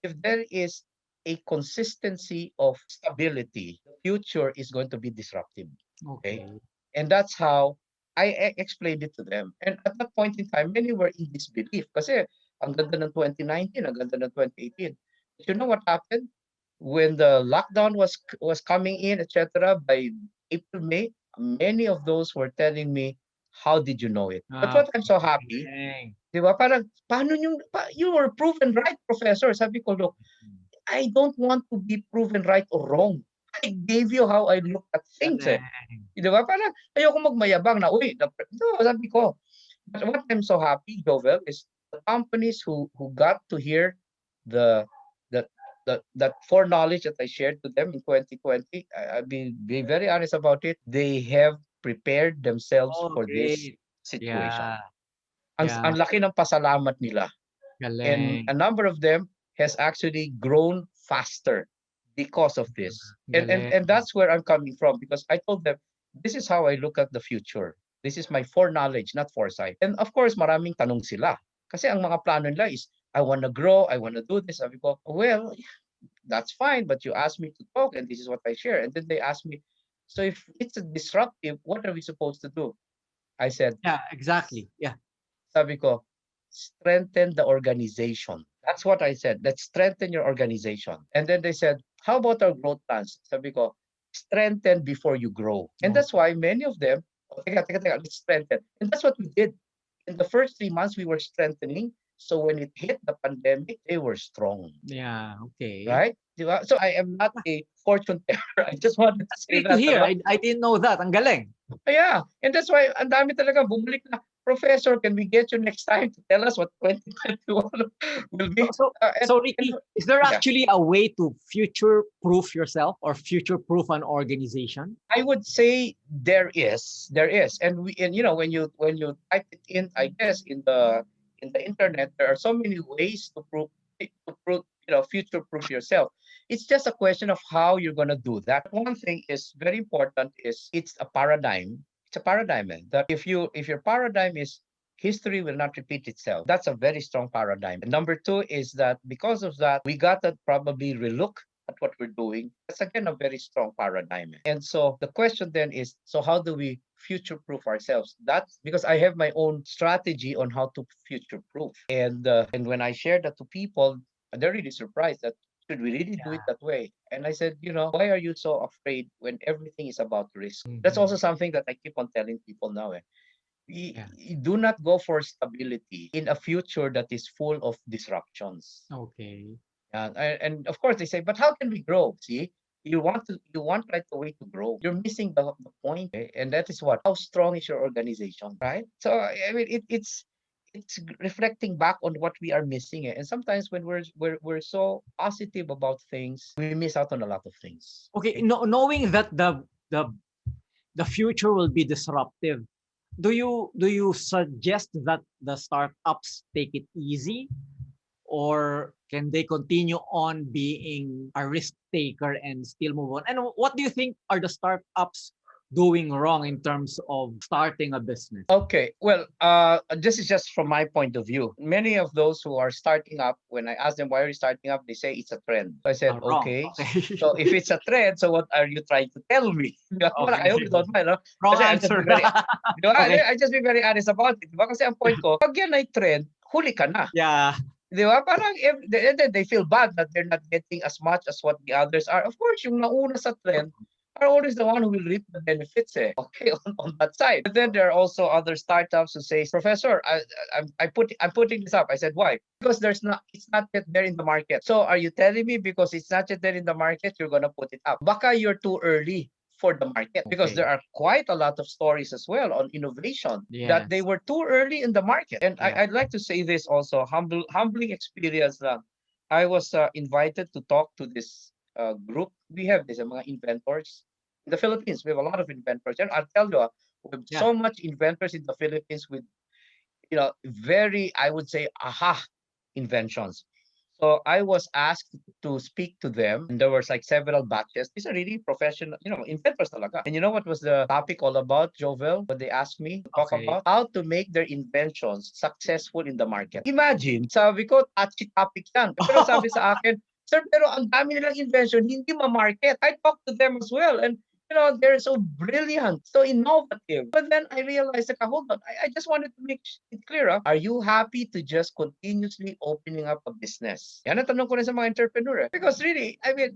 if there is a consistency of stability, the future is going to be disruptive. Okay. Okay. And that's how I explained it to them. And at that point in time, many were in disbelief. Kasi ang ganda ng 2019, ang ganda ng 2018. But you know what happened? When the lockdown was coming in, etc., by April, May, many of those were telling me, how did you know it? But what I'm so happy, Okay. di ba? Parang, you were proven right, Professor. Sabi ko, look, I don't want to be proven right or wrong. I gave you how I look at things. Galing. Di ba? Parang ayoko magmayabang na, uy, sabi ko. But what I'm so happy, Jovel, is the companies who got to hear the that that foreknowledge that I shared to them in 2020. I'll be very honest about it. They have prepared themselves Oh, for this great. situation. Yeah. Ang Yeah. laki ng pasalamat nila. And a Galing. number of them has actually grown faster because of this. And Galing. that's where I'm coming from, because I told them, this is how I look at the future. This is my foreknowledge, not foresight. And of course, maraming tanong sila. Kasi ang mga plano nila is, I want to grow, I want to do this. Sabi ko, well, that's fine, but you asked me to talk and this is what I share. And then they asked me, so if it's a disruptive, what are we supposed to do? I said, Yeah, exactly. Yeah. sabi ko, strengthen the organization. That's what I said. Let's strengthen your organization. And then they said, how about our growth plans? Sabi ko, strengthen before you grow. And that's why many of them, let's strengthen. And that's what we did. In the first 3 months, we were strengthening. So when it hit the pandemic, they were strong. Yeah, okay. Right? Diba? So I am not a fortune teller. I just wanted to say Great that. to hear. I didn't know that. Ang galing. Yeah. And that's why ang dami talaga bumalik na, Professor, can we get you next time to tell us what 2021 will be? So Ricky, is there actually a way to future-proof yourself or future-proof an organization? I would say there is. And you know, when you type it in, I guess in the internet, there are so many ways to prove, you know, future-proof yourself. It's just a question of how you're going to do that. One thing is very important is it's a paradigm. It's a paradigm that if your paradigm is history will not repeat itself. That's a very strong paradigm. And number two is that because of that, we got to probably relook at what we're doing. That's again a very strong paradigm. And so the question then is, so how do we future-proof ourselves? That's because I have my own strategy on how to future-proof. And when I share that to people, they're really surprised that should we really do it that way? And I said, you know, why are you so afraid when everything is about risk? That's also something that I keep on telling people now. You do not go for stability in a future that is full of disruptions. Okay. And of course they say, but how can we grow? See, you want right away to grow. You're missing the point, and that is what? How strong is your organization, right? So I mean, it's reflecting back on what we are missing, and sometimes when we're so positive about things, we miss out on a lot of things. Okay, knowing that the future will be disruptive, do you suggest that the startups take it easy, or can they continue on being a risk taker and still move on? And what do you think are the startups doing wrong in terms of starting a business? Okay, well, this is just from my point of view. Many of those who are starting up, when I ask them why are you starting up, they say it's a trend. I said, okay. So if it's a trend, so what are you trying to tell me? Well, I hope you don't mind. No? Wrong Kasi answer. I just be very honest about it. Diba? Kasi ang point ko, pag yan ay trend, huli ka na. Yeah. Di ba? Parang they feel bad that they're not getting as much as what the others are. Of course, yung nauna sa trend are always the one who will reap the benefits. Okay, on that side. But then there are also other startups who say, Professor, I'm putting this up. I said, why? Because it's not yet there in the market. So are you telling me because it's not yet there in the market, you're gonna put it up? Baka you're too early for the market, because there are quite a lot of stories as well on innovation that they were too early in the market. And I'd like to say this also, humbling experience. I was invited to talk to this group. We have this mga inventors in the Philippines. We have a lot of inventors, and I'll tell you, we have so much inventors in the Philippines with, you know, very, I would say, aha inventions. So I was asked to speak to them, and there was like several batches. These are really professional, you know, inventors talaga. And you know what was the topic all about, Jovel? What they asked me to talk about? How to make their inventions successful in the market. Imagine, sabi ko, touchy topic yan. Pero sabi sa akin, sir, pero ang dami nilang invention, hindi ma-market. I talked to them as well, and you know, they're so brilliant, so innovative. But then I realized, like, hold on, I just wanted to make it clear. Are you happy to just continuously opening up a business? Yan ang tanong ko rin sa mga entrepreneur. Because really, I mean,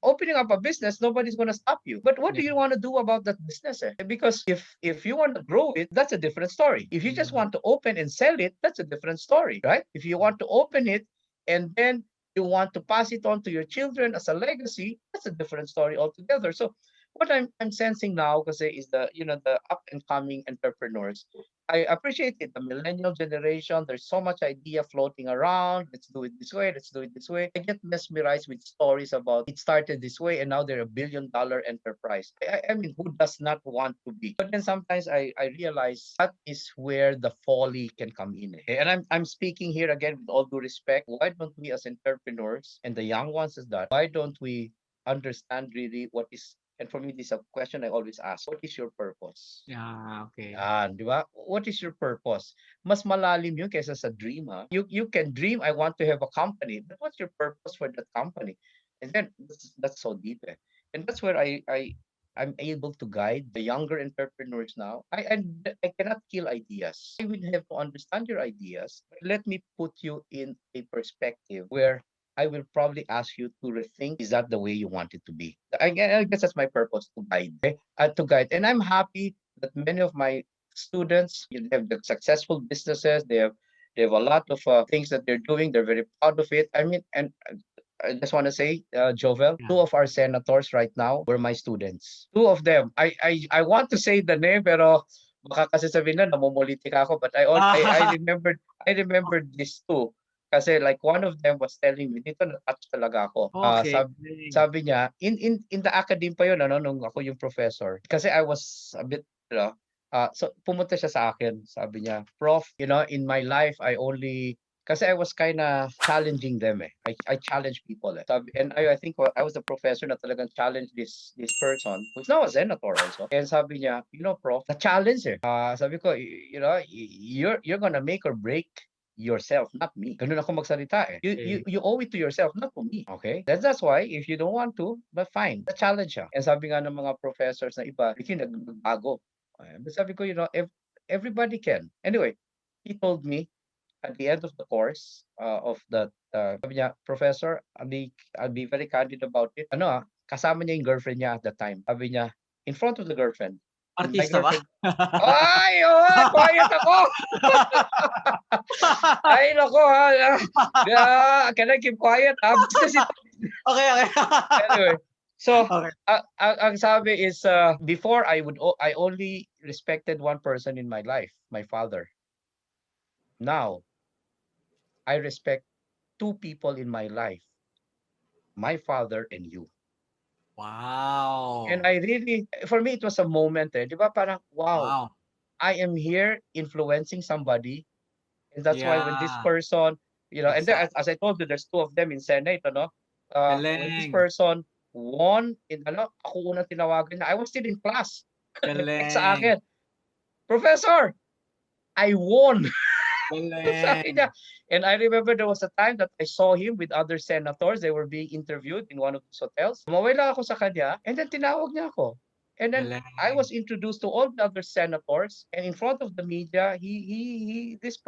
opening up a business, nobody's going to stop you. But what do you want to do about that business? Because if you want to grow it, that's a different story. If you just want to open and sell it, that's a different story, right? If you want to open it and then you want to pass it on to your children as a legacy, that's a different story altogether. So what I'm sensing now, kasi, is the up and coming entrepreneurs. I appreciate it. The millennial generation, there's so much idea floating around. Let's do it this way. Let's do it this way. I get mesmerized with stories about it started this way and now they're $1 billion enterprise. I mean, who does not want to be? But then sometimes I realize that is where the folly can come in. And I'm speaking here again with all due respect. Why don't we as entrepreneurs and the young ones as that, why don't we understand really what is. And for me, this is a question I always ask. What is your purpose? Yeah, okay. Di ba? What is your purpose? Mas malalim yun kaysa sa dream. You can dream, I want to have a company. But what's your purpose for that company? And then that's so deep. And that's where I'm able to guide the younger entrepreneurs now. I cannot kill ideas. I will have to understand your ideas. But let me put you in a perspective where I will probably ask you to rethink, is that the way you want it to be? I guess that's my purpose, to guide. Okay? To guide. And I'm happy that many of my students, they have the successful businesses. They have a lot of things that they're doing. They're very proud of it. I mean, and I just want to say, Jovel, Yeah. two of our senators right now were my students. Two of them. I want to say the name, pero baka kasi sabihin na namumulitik ako. But I remembered these two. Kasi like one of them was telling me, dito na-touch talaga ako. Okay. Sabi niya, in the academe pa yun, nung ako yung professor. Kasi I was a bit, so pumunta siya sa akin. Sabi niya, Prof, in my life, kasi I was kind of challenging them. I challenge people. And I think I was the professor na talagang challenge this person, who's now a senator also. And sabi niya, Prof, the challenge sabi ko, you're gonna make or break yourself, not me. Ganun ako magsalita eh. You owe it to yourself, not to me. Okay? That's why, if you don't want to, but fine. The challenge siya. And sabi nga ng mga professors na iba, hindi nagbago. But sabi ko, everybody can. Anyway, he told me, at the end of the course of that, sabi niya, Professor, I'll be very candid about it. Kasama niya yung girlfriend niya at the time. Sabi niya, in front of the girlfriend. Artista ba? Ay, quiet ako! Ay, nako ha. Can I keep quiet? Okay. Anyway, so Okay. ang sabi is, before I only respected one person in my life, my father. Now, I respect two people in my life, my father and you. Wow. And for me, it was a moment. Di ba? Parang, wow, I am here influencing somebody. And that's why when this Yeah. person, and then, Exactly. as I told you, there's two of them in Senate, when this Galing. person won, ako unang tinawagan na, I was still in class. Nag-text sa Galing. akin, Professor, I won. Sabi Galing. niya. And I remember there was a time that I saw him with other senators. They were being interviewed in one of these hotels. Tumaway lang ako sa kanya, and then tinawag niya ako. And then I was introduced to all the other senators, and in front of the media, this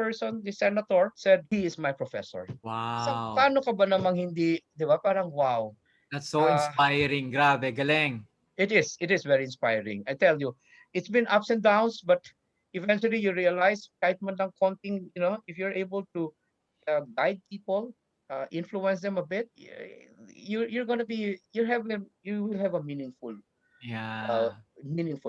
senator said, he is my professor. So, Wow. paano ka ba namang hindi, di ba? Parang wow. That's so inspiring. Grabe, galing. It is very inspiring. I tell you, it's been ups and downs, but eventually you realize, kahit man lang konting, if you're able to guide people, influence them a bit, you will have a meaningful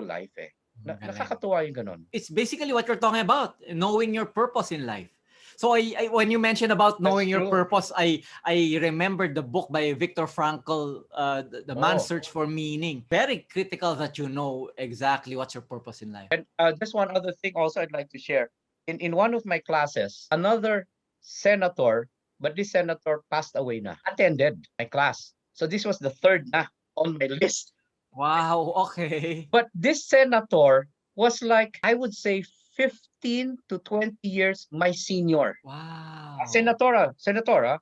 life eh. Nakakatuwa yung ganon. It's basically what you're talking about, knowing your purpose in life. So when you mentioned about knowing your purpose, I remembered the book by Viktor Frankl, The Man's Search for Meaning. Very critical that you know exactly what's your purpose in life. And just one other thing also I'd like to share. In one of my classes, another senator, but this senator passed away na, attended my class. So this was the third na on my list. Wow, okay. But this senator was like, I would say, 15 to 20 years my senior. Wow. Senator, okay,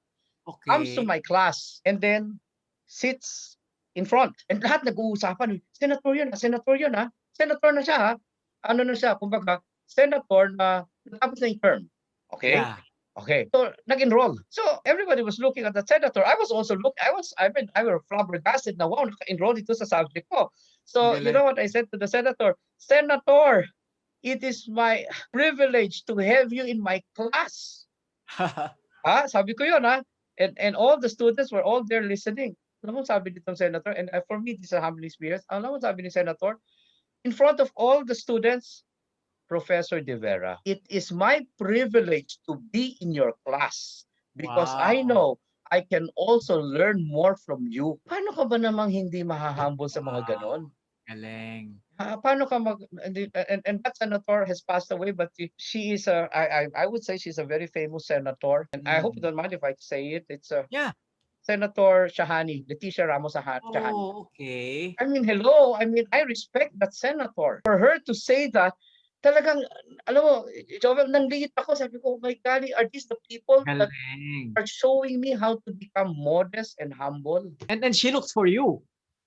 comes to my class and then sits in front. And lahat nag-uusapan, senator yun ha. Senator na siya ha. Ano na siya, kumbaga, senator na natapos na yung term. Okay? Yeah. Okay. So, nag-enroll. So, everybody was looking at the senator. I was also looking. I was flabbergasted na, wow, naka-enroll ito sa subject ko. So, you know what I said to the senator? Senator, it is my privilege to have you in my class. Sabi ko yun ha. And all the students were all there listening. Alam mo sabi nitong senator, and for me, this is a humbling experience. Alam mo sabi ni senator, in front of all the students, Professor De Vera, it is my privilege to be in your class because I know I can also learn more from you. Paano ka ba namang hindi mahahumble sa mga ganon? Galing. Paano ka and that senator has passed away, but she is I would say she's a very famous senator, and I hope you don't mind if I say it. It's Senator Shahani, Leticia Ramos Shahani. Oh, okay. I mean, hello. I mean, I respect that senator. For her to say that, talagang, alam mo, Jovel, nangliit ako. Sabi ko, oh my God, are these the people that are showing me how to become modest and humble? And then she looks for you.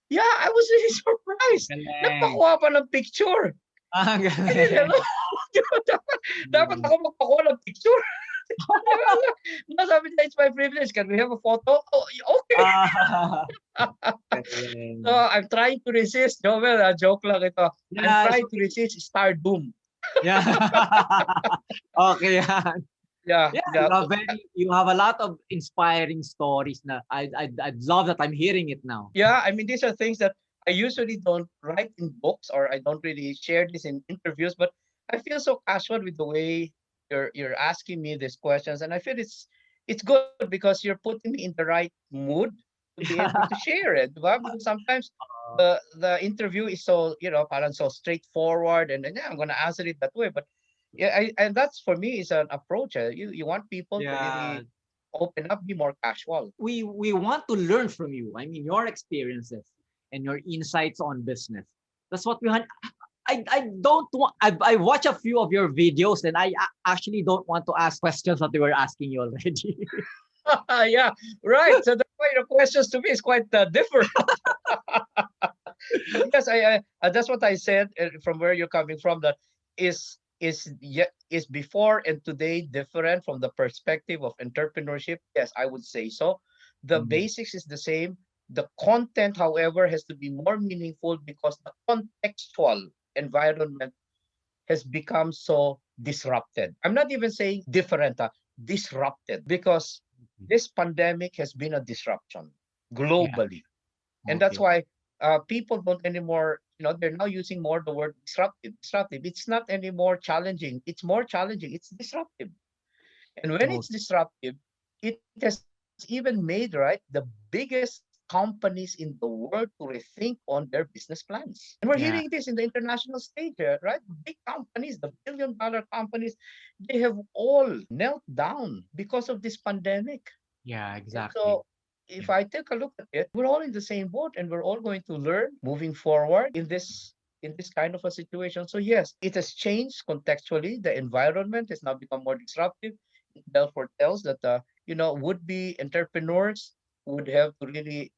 Yeah, I was really surprised. Nagpakuha pa ng picture. Galing. Dapat ako magpakuha ng picture. No, sabi niya, it's my privilege. Can we have a photo? Oh, okay. So I'm trying to resist. Jovel, joke lang ito. I'm Yeah, trying to resist stardom. yeah. Okay, yan. Yeah, Yeah, yeah. you have a lot of inspiring stories na I'd love that I'm hearing it now. Yeah, I mean, these are things that I usually don't write in books, or I don't really share this in interviews, but I feel so casual with the way you're asking me these questions, and I feel it's good because you're putting me in the right mood to be able to share it. Diba? Because sometimes the interview is so, parang so straightforward, and yeah, I'm gonna answer it that way. But yeah, and that's for me is an approach. You want people to Yeah, really open up, be more casual. we want to learn from you. I mean, your experiences and your insights on business. That's what we want. I don't want. I watch a few of your videos, and I actually don't want to ask questions that they were asking you already. Yeah, right. So that's why your questions to me is quite different. But yes, that's what I said from where you're coming from. That is before and today different from the perspective of entrepreneurship. Yes, I would say so. The basics is the same. The content, however, has to be more meaningful because the contextual environment has become so disrupted. I'm not even saying different, disrupted, because this pandemic has been a disruption Yeah. globally. And that's Okay. why people don't anymore, they're now using more the word disruptive. Disruptive. It's not anymore challenging. It's more challenging. It's disruptive. And when it's Okay. disruptive, it has even made, right, the biggest companies in the world to rethink on their business plans. And we're hearing Yeah. this in the international stage, right? Big companies, the billion-dollar companies, they have all knelt down because of this pandemic. Yeah. And Exactly. so if Yeah. I take a look at it, we're all in the same boat, and we're all going to learn moving forward in this kind of a situation. So yes, it has changed contextually. The environment has now become more disruptive. It therefore tells that would-be entrepreneurs would have to really,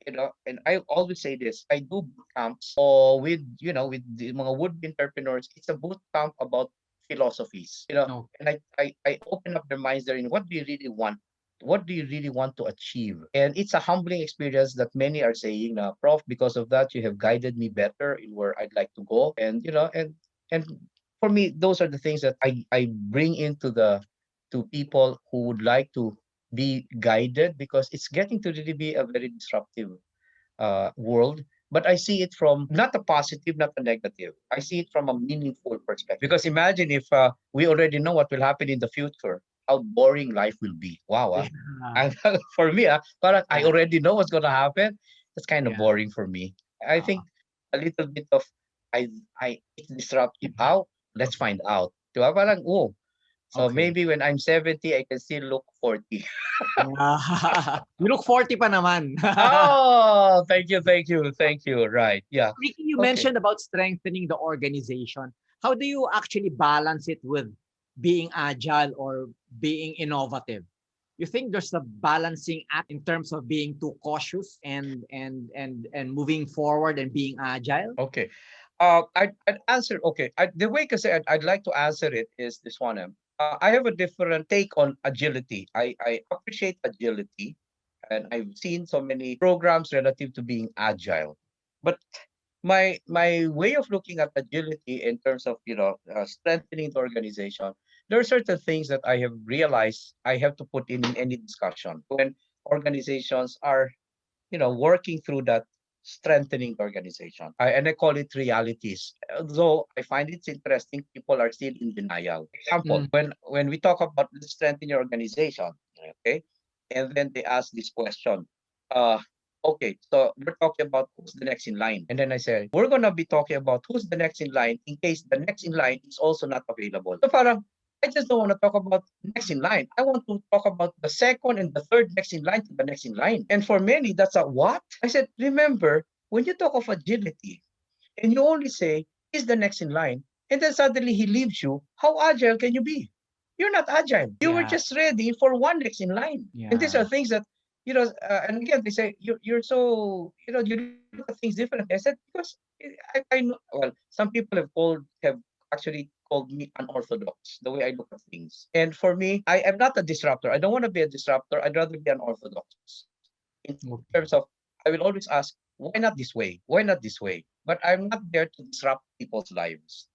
and I always say this, I do boot camps or with the mga would-be entrepreneurs. It's a boot camp about philosophies, No. and I open up their minds there in what do you really want, what do you really want to achieve? And it's a humbling experience that many are saying, Prof, because of that, you have guided me better in where I'd like to go. And and for me, those are the things that I bring into the to people who would like to be guided, because it's getting to really be a very disruptive world. But I see it from not a positive, not a negative. I see it from a meaningful perspective. Because imagine if we already know what will happen in the future, how boring life will be. Wow. Yeah. And for me, parang I Yeah. already know what's going to happen. That's kind of Yeah. boring for me. I think a little bit of I it's disruptive. How? Let's find out. Diba? Parang, oh, so Okay. maybe when I'm 70, I can still look 40. Yeah. You look 40 pa naman. Oh, thank you, thank you, thank you. Right. Yeah. Ricky, you Okay. mentioned about strengthening the organization. How do you actually balance it with being agile or being innovative? You think there's a balancing act in terms of being too cautious and moving forward and being agile? Okay. I'd answer. Okay. The way, because I'd like to answer it is this one. I have a different take on agility. I appreciate agility, and I've seen so many programs relative to being agile. But my way of looking at agility in terms of strengthening the organization, there are certain things that I have realized I have to put in any discussion when organizations are working through that strengthening the organization. And I call it realities. Though I find it's interesting, people are still in denial. Example, Mm, when we talk about strengthening your organization, okay, and then they ask this question, uh, okay, so we're talking about who's the next in line. And then I say, we're gonna be talking about who's the next in line in case the next in line is also not available. So parang I just don't want to talk about next in line. I want to talk about the second and the third next in line to the next in line. And for many, that's a what? I said, remember, when you talk of agility and you only say, is the next in line, and then suddenly he leaves you, how agile can you be? You're not agile. You were yeah, just ready for one next in line. And these yeah. are things that, and again, they say, you're so, you look at things differently. I said, because I know, well, some people have actually called me unorthodox, the way I look at things. And for me, I am not a disruptor. I don't want to be a disruptor. I'd rather be unorthodox. In terms of, I will always ask, why not this way? Why not this way? But I'm not there to disrupt people's lives.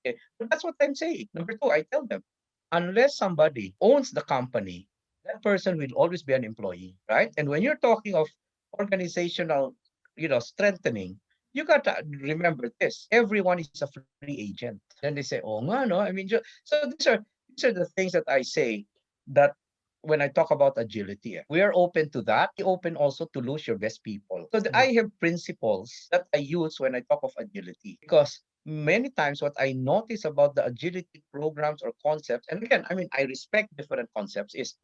Okay? But that's what I'm saying. Number two, I tell them, unless somebody owns the company, that person will always be an employee, right? And when you're talking of organizational, strengthening, you got to remember this: everyone is a free agent. Then they say, "Oh, nga, no." I mean, so these are the things that I say that when I talk about agility, we are open to that. Be open also to lose your best people. So I have principles that I use when I talk of agility, because many times what I notice about the agility programs or concepts, and again, I mean, I respect different concepts, is,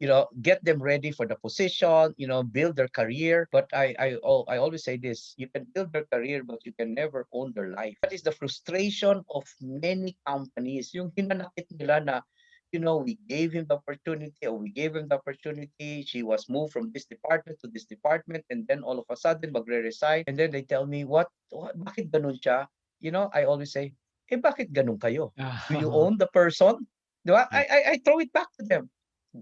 get them ready for the position, build their career. But I always say this: you can build their career, but you can never own their life. That is the frustration of many companies. Yung hinanakit nila na, we gave him the opportunity, or we gave him the opportunity. She was moved from this department to this department, and then all of a sudden, magre-resign. And then they tell me, bakit ganun siya? I always say, bakit ganun kayo? Do you own the person? I throw it back to them.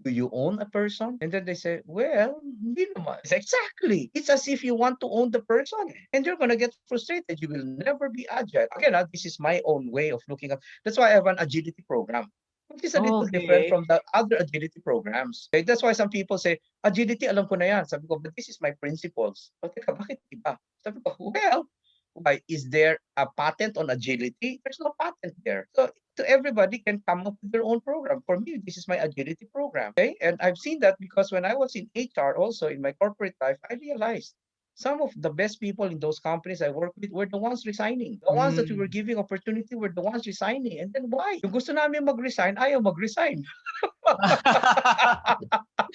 Do you own a person? And then they say, well, hindi naman. Exactly. It's as if you want to own the person, and you're going to get frustrated. You will never be agile. Again, this is my own way of looking at. That's why I have an agility program, which is a little different from the other agility programs. Okay? That's why some people say, agility, alam ko na yan. Sabi ko, but this is my principles. O teka, bakit iba? Sabi ko, well, why? Is there a patent on agility? There's no patent there. So everybody can come up with their own program. For me, this is my agility program. Okay. And I've seen that because when I was in HR, also in my corporate life, I realized some of the best people in those companies I work with were the ones resigning. The ones that we were giving opportunity were the ones resigning. And then why? Yung gusto namin mag-resign, ayaw mag-resign.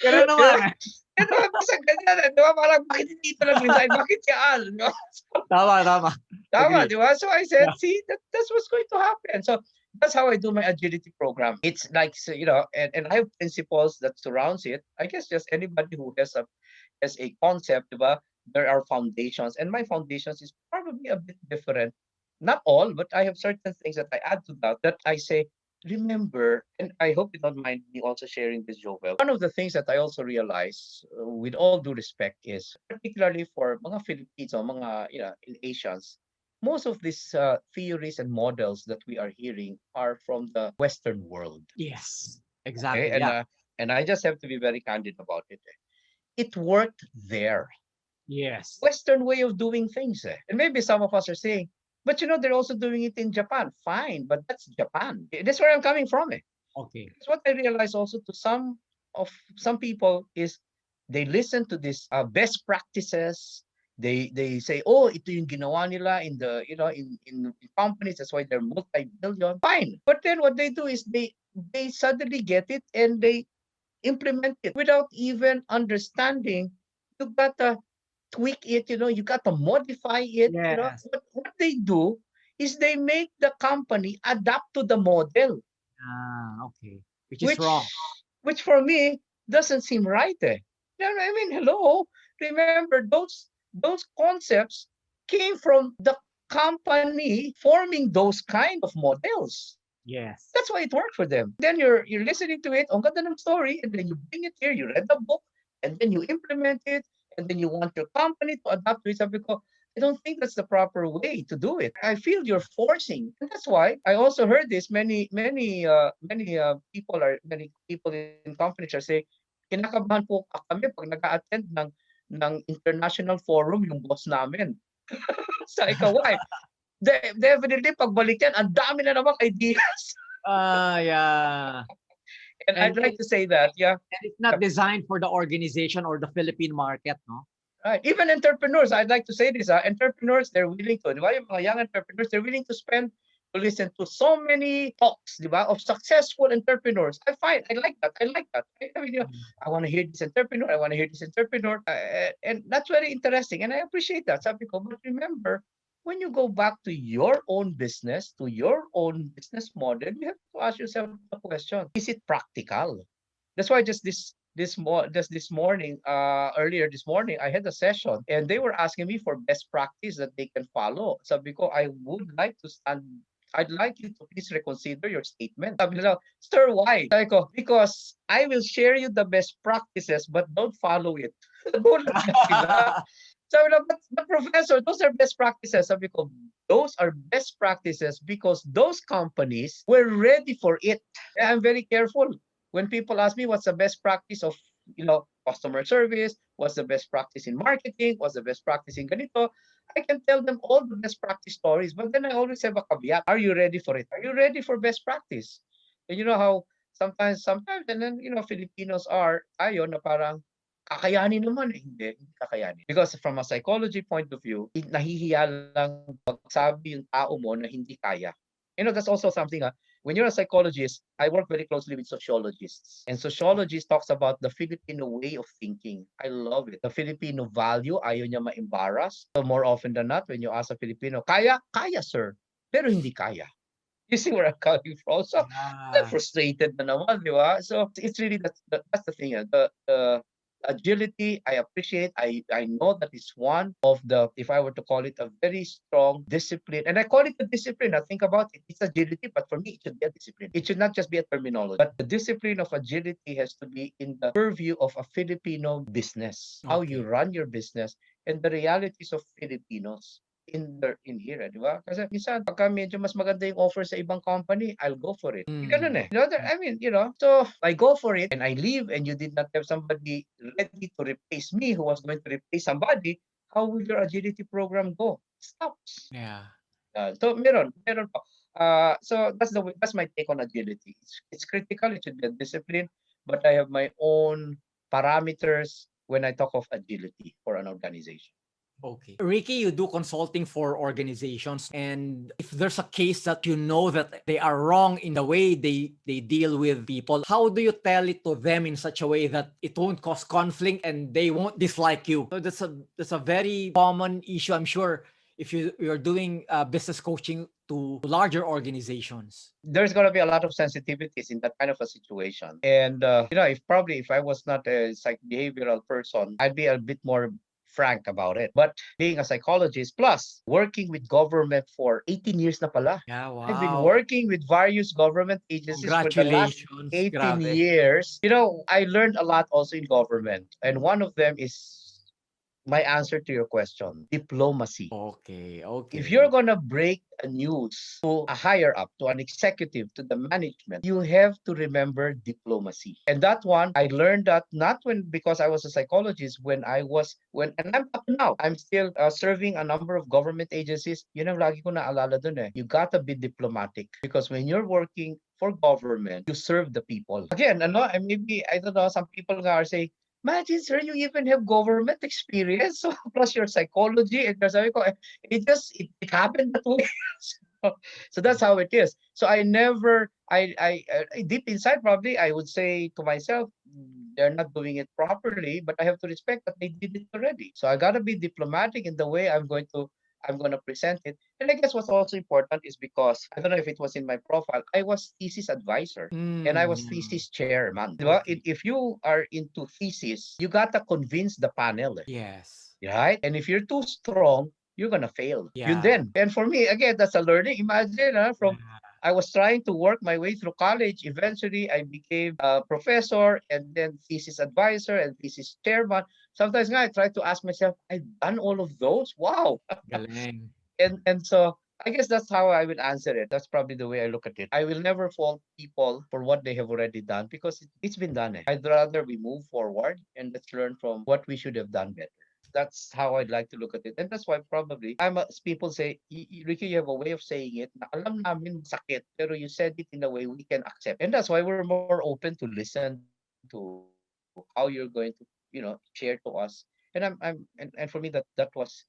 Ganun naman. Isang ganyan, di ba? Parang, bakit hindi ito nag-resign? Bakit si Al? Tama, di ba? So I said, see, that's what's going to happen. So that's how I do my agility program. It's like, and I have principles that surrounds it. I guess just anybody who has a concept, di ba? There are foundations, and my foundations is probably a bit different. Not all, but I have certain things that I add to that I say, remember, and I hope you don't mind me also sharing this, Jovel. One of the things that I also realize, with all due respect, is particularly for mga Filipinos or mga, in Asians, most of these theories and models that we are hearing are from the Western world. Yes, exactly. Okay? And I just have to be very candid about it. It worked there. Yes. Western way of doing things. And maybe some of us are saying, but they're also doing it in Japan. Fine, but that's Japan. That's where I'm coming from. Okay. That's what I realize also to some people is they listen to this best practices. They say, oh, ito yung ginawa nila in the in companies. That's why they're multi-billion. Fine, but then what they do is they suddenly get it and they implement it without even understanding. You gotta tweak it, you got to modify it. Yes. What they do is they make the company adapt to the model. Okay. Which is wrong. Which for me doesn't seem right. I mean, hello. Remember, those concepts came from the company forming those kind of models. Yes. That's why it worked for them. Then you're listening to it, ang ganda ng story, and then you bring it here, you read the book, and then you implement it, and then you want your company to adapt to it. Because I don't think that's the proper way to do it. I feel you're forcing, and that's why I also heard this. Many people in companies are saying, kinakabahan po kami pag nag-attend ng international forum yung boss namin. Sa ikaw, why? Definitely, pagbalik yan, ang dami na namang ideas. Yeah. And I'd like to say that, yeah. And it's not designed for the organization or the Philippine market, no? Right. Even entrepreneurs, I'd like to say this, entrepreneurs, they're willing to, di ba? Yung mga young entrepreneurs, they're willing to listen to so many talks, di ba, of successful entrepreneurs. I like that. I mean, I want to hear this entrepreneur. I want to hear this entrepreneur. And that's very interesting. And I appreciate that. Sabi ko, but remember, when you go back to your own business, to your own business model, you have to ask yourself the question: is it practical? That's why just this morning, earlier this morning, I had a session, and they were asking me for best practice that they can follow. Sabi ko, I would like to I'd like you to please reconsider your statement. Sabi nila, sir, why? Sabi ko, because I will share you the best practices but don't follow it. Nagulat na sila. Sabi nila, but professor, those are best practices. Sabi ko, those are best practices because those companies were ready for it. And I'm very careful when people ask me what's the best practice of customer service, what's the best practice in marketing, what's the best practice in ganito. I can tell them all the best practice stories, but then I always have a caveat. Are you ready for it? Are you ready for best practice? And you know how sometimes, and then, Filipinos are, ayon na parang, kakayanin naman eh. Hindi kakayanin. Because from a psychology point of view, nahihiya lang magsabi yung tao mo na hindi kaya. That's also something, when you're a psychologist, I work very closely with sociologists. And sociologists talks about the Filipino way of thinking. I love it. The Filipino value, ayaw niya ma-embarrass. So more often than not, when you ask a Filipino, kaya, sir. Pero hindi kaya. You see where I'm coming from? So, I'm frustrated na naman, di ba? So, it's really, that's the thing. The agility, I appreciate. I know that is one of the, if I were to call it, a very strong discipline. And I call it a discipline. I think about it. It's agility, but for me, it should be a discipline. It should not just be a terminology. But the discipline of agility has to be in the purview of a Filipino business. How you run your business and the realities of Filipinos in here, di ba? Kasi minsan, pagka medyo mas maganda yung offer sa ibang company, I'll go for it. Ganun eh. I mean, so I go for it and I leave and you did not have somebody ready to replace me who was going to replace somebody, how will your agility program go? It stops. Yeah. So meron pa. So that's my take on agility. It's critical, it should be a discipline, but I have my own parameters when I talk of agility for an organization. Okay. Ricky, you do consulting for organizations, and if there's a case that you know that they are wrong in the way they deal with people, how do you tell it to them in such a way that it won't cause conflict and they won't dislike you? So that's a very common issue, I'm sure, if you're doing business coaching to larger organizations. There's going to be a lot of sensitivities in that kind of a situation. And, if I was not a behavioral person, I'd be a bit more frank about it. But being a psychologist plus working with government for 18 years na pala. Yeah, wow. I've been working with various government agencies for the last 18 Grabe. years. I learned a lot also in government. And one of them is my answer to your question, diplomacy. Okay. If you're going to break a news to a higher up, to an executive, to the management, you have to remember diplomacy. And that one, I learned that not because I was a psychologist, and I'm up now, I'm still serving a number of government agencies. Lagi ko naalala dun eh. You gotta be diplomatic because when you're working for government, you serve the people. Again, maybe, I don't know, some people are saying, imagine, sir, you even have government experience, so plus your psychology, and sabi ko, it happened that way. So that's how it is. So I never, I deep inside probably I would say to myself, they're not doing it properly, but I have to respect that they did it already. So I gotta be diplomatic in the way I'm going to present it. And I guess what's also important is because, I don't know if it was in my profile, I was thesis advisor and I was thesis chairman. Okay. If you are into thesis, you gotta convince the panel. Yes. Right? And if you're too strong, you're gonna fail. Yeah. Yun then. And for me, again, that's a learning. Imagine, I was trying to work my way through college. Eventually, I became a professor and then thesis advisor and thesis chairman. Sometimes I try to ask myself, I've done all of those? Wow. Galing. And so I guess that's how I will answer it. That's probably the way I look at it. I will never fault people for what they have already done because it's been done. I'd rather we move forward and let's learn from what we should have done better. That's how I'd like to look at it. And that's why probably people say, Ricky, you have a way of saying it na alam namin sakit, pero you said it in a way we can accept. And that's why we're more open to listen to how you're going to, share to us. And and for me that was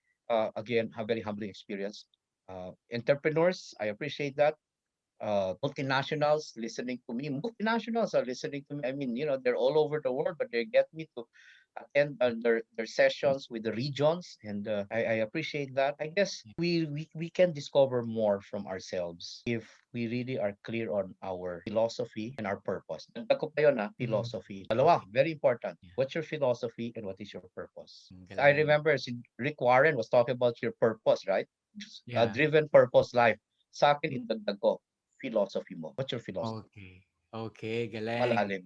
again a very humbling experience. Entrepreneurs, I appreciate that. Multinationals listening to me. Multinationals are listening to me. I mean, they're all over the world, but they get me to attend their sessions with the regions, and I appreciate that. I guess we can discover more from ourselves if we really are clear on our philosophy and our purpose. Dagdag ko pa yun, philosophy. Dalawa, very important. Yeah. What's your philosophy and what is your purpose? Galing. I remember Rick Warren was talking about your purpose, right? Yeah. Driven purpose life. sa akin idagdag ko, philosophy mo. What's your philosophy? Okay, galing. Malalim.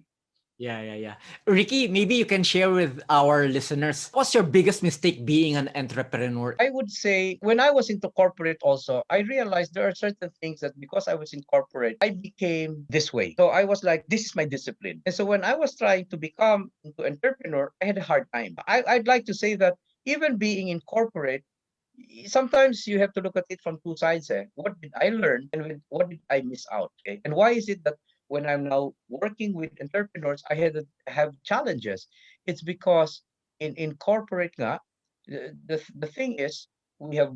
Yeah. Ricky, maybe you can share with our listeners, what's your biggest mistake being an entrepreneur? I would say when I was into corporate also, I realized there are certain things that because I was in corporate, I became this way. So I was like, this is my discipline. And so when I was trying to become into entrepreneur, I had a hard time. I'd like to say that even being in corporate, sometimes you have to look at it from two sides. What did I learn and what did I miss out? Okay? And why is it that when I'm now working with entrepreneurs, I had to have challenges? It's because in corporate nga, the thing is we have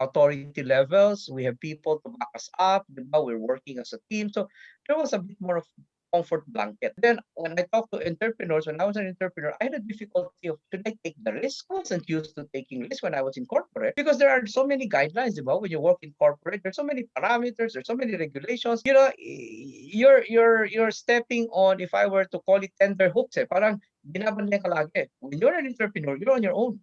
authority levels, we have people to back us up, diba? We're working as a team. So there was a bit more of comfort blanket. Then when I talk to entrepreneurs, when I was an entrepreneur, I had a difficulty of should I take the risk? I wasn't used to taking risk when I was in corporate because there are so many guidelines, diba? When you work in corporate, there's so many parameters, there's so many regulations. You know, you're stepping on, if I were to call it tender hooks, parang binabanle ka lagi. When you're an entrepreneur, you're on your own.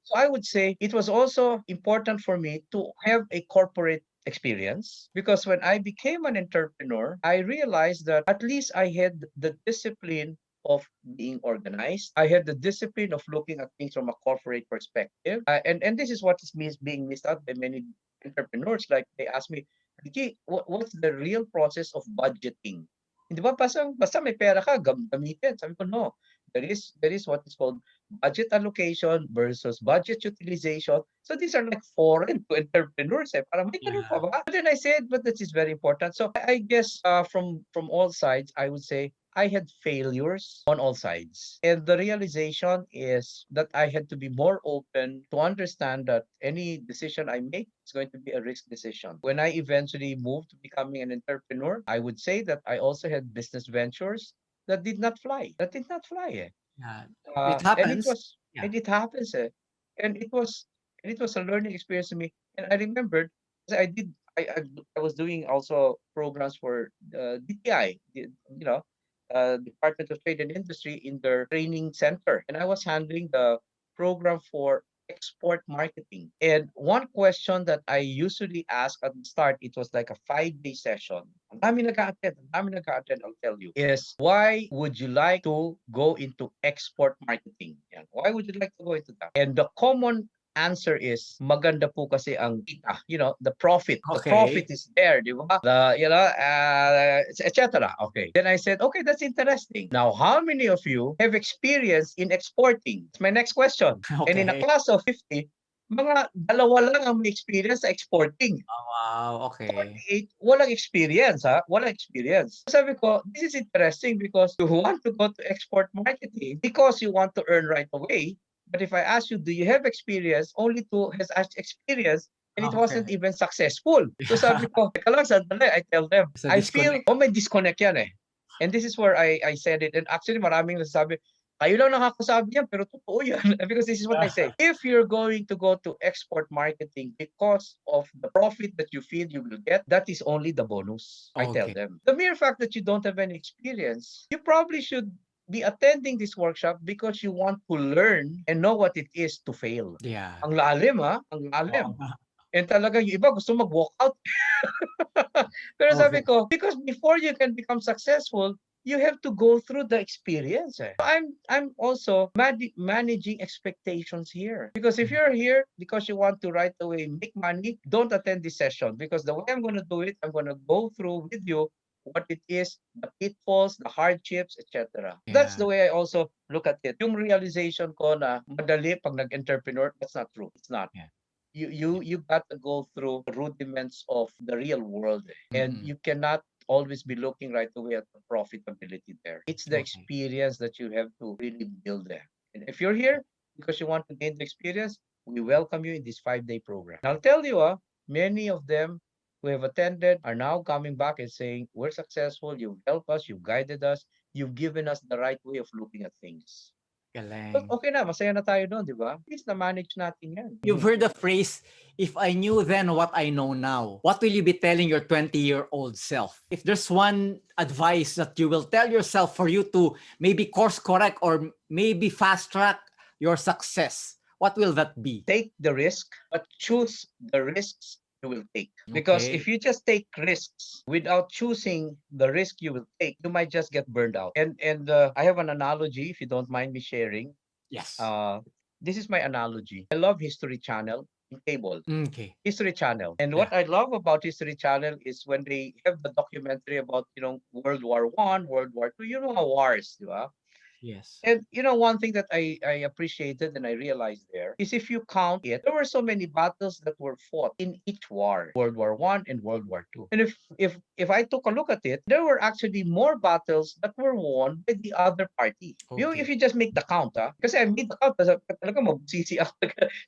So I would say it was also important for me to have a corporate experience because when I became an entrepreneur, I realized that at least I had the discipline of being organized. I had the discipline of looking at things from a corporate perspective. And this is what is being missed out by many entrepreneurs. Like they ask me, Ricky, what's the real process of budgeting? Hindi ba basta may pera ka, gamitin. Sabi ko, no. There is what is called budget allocation versus budget utilization. So these are like foreign to entrepreneurs. Parang may ganun pa ba? But then I said, but this is very important. So I guess from all sides, I would say I had failures on all sides. And the realization is that I had to be more open to understand that any decision I make is going to be a risk decision. When I eventually moved to becoming an entrepreneur, I would say that I also had business ventures that did not fly. That did not fly. Yeah, it And it happens. was Yeah. and it happens. And it was a learning experience to me. And I remembered 'cause I was doing also programs for DTI, Department of Trade and Industry in their training center, and I was handling the program for export marketing. And one question that I usually ask at the start, it was like a 5-day session. Ang dami nag-a-attend, I'll tell you, is why would you like to go into export marketing? Yan. Why would you like to go into that? And the common answer is maganda po kasi ang kita, the profit. The Okay. profit is there, di ba? Etc. Okay. Then I said, okay, that's interesting. Now, how many of you have experience in exporting? It's my next question. And in a Okay. class of 50, mga dalawa lang ang may experience sa exporting. Oh, wow. Okay. 48, walang experience, ha? Walang experience. Sabi ko, this is interesting because you want to go to export marketing because you want to earn right away. But if I ask you, do you have experience? Only two has asked experience and it wasn't even successful. So sabi ko, teka lang, sandali, I tell them, It's a I feel, disconnect. may disconnect yan eh. And this is where I said it. And actually, maraming nasasabi, kayo lang nakakasabi yan, pero totoo yan. Because this is what I say. If you're going to go to export marketing because of the profit that you feel you will get, that is only the bonus. I tell Okay. them. The mere fact that you don't have any experience, you probably should be attending this workshop because you want to learn and know what it is to fail. Yeah. Ang lalim, ha? Ang lalim. Oo nga. And talaga yung iba gusto mag-walk out. Pero sabi Okay. ko, because before you can become successful, you have to go through the experience. I'm also managing expectations here. Because if you're here because you want to right away make money, don't attend this session. Because the way I'm going to do it, I'm going to go through with you what it is, the pitfalls, the hardships, etc. That's the Yeah. way I also look at it. Yung realization ko na madali pag nag-entrepreneur, that's not true. It's not. Yeah. You got to go through the rudiments of the real world, and Mm-mm. you cannot always be looking right away at the profitability there. It's the Okay. experience that you have to really build there. And if you're here because you want to gain the experience, we welcome you in this 5-day program. And I'll tell you, many of them who have attended are now coming back and saying, we're successful, you've helped us, you've guided us, you've given us the right way of looking at things. So, Galing. okay na, masaya na tayo doon, di ba? Please na-manage natin yan. You've heard the phrase, if I knew then what I know now, what will you be telling your 20-year-old self? If there's one advice that you will tell yourself for you to maybe course correct or maybe fast track your success, what will that be? Take the risk, but choose the risks you will take. Because Okay. if you just take risks without choosing the risk you will take, you might just get burned out. And I have an analogy, if you don't mind me sharing. Yes. Uh, this is my analogy. I love History Channel in cable. Okay. History Channel. And Yeah. what I love about History Channel is when they have the documentary about, World War One, World War Two, wars, di ba? Yes. And one thing that I appreciated and I realized there is if you count it, there were so many battles that were fought in each war, World War One and World War Two. And if I took a look at it, there were actually more battles that were won by the other party. If Okay. you just make the count, kasi I made the count, talaga mabusisi ako.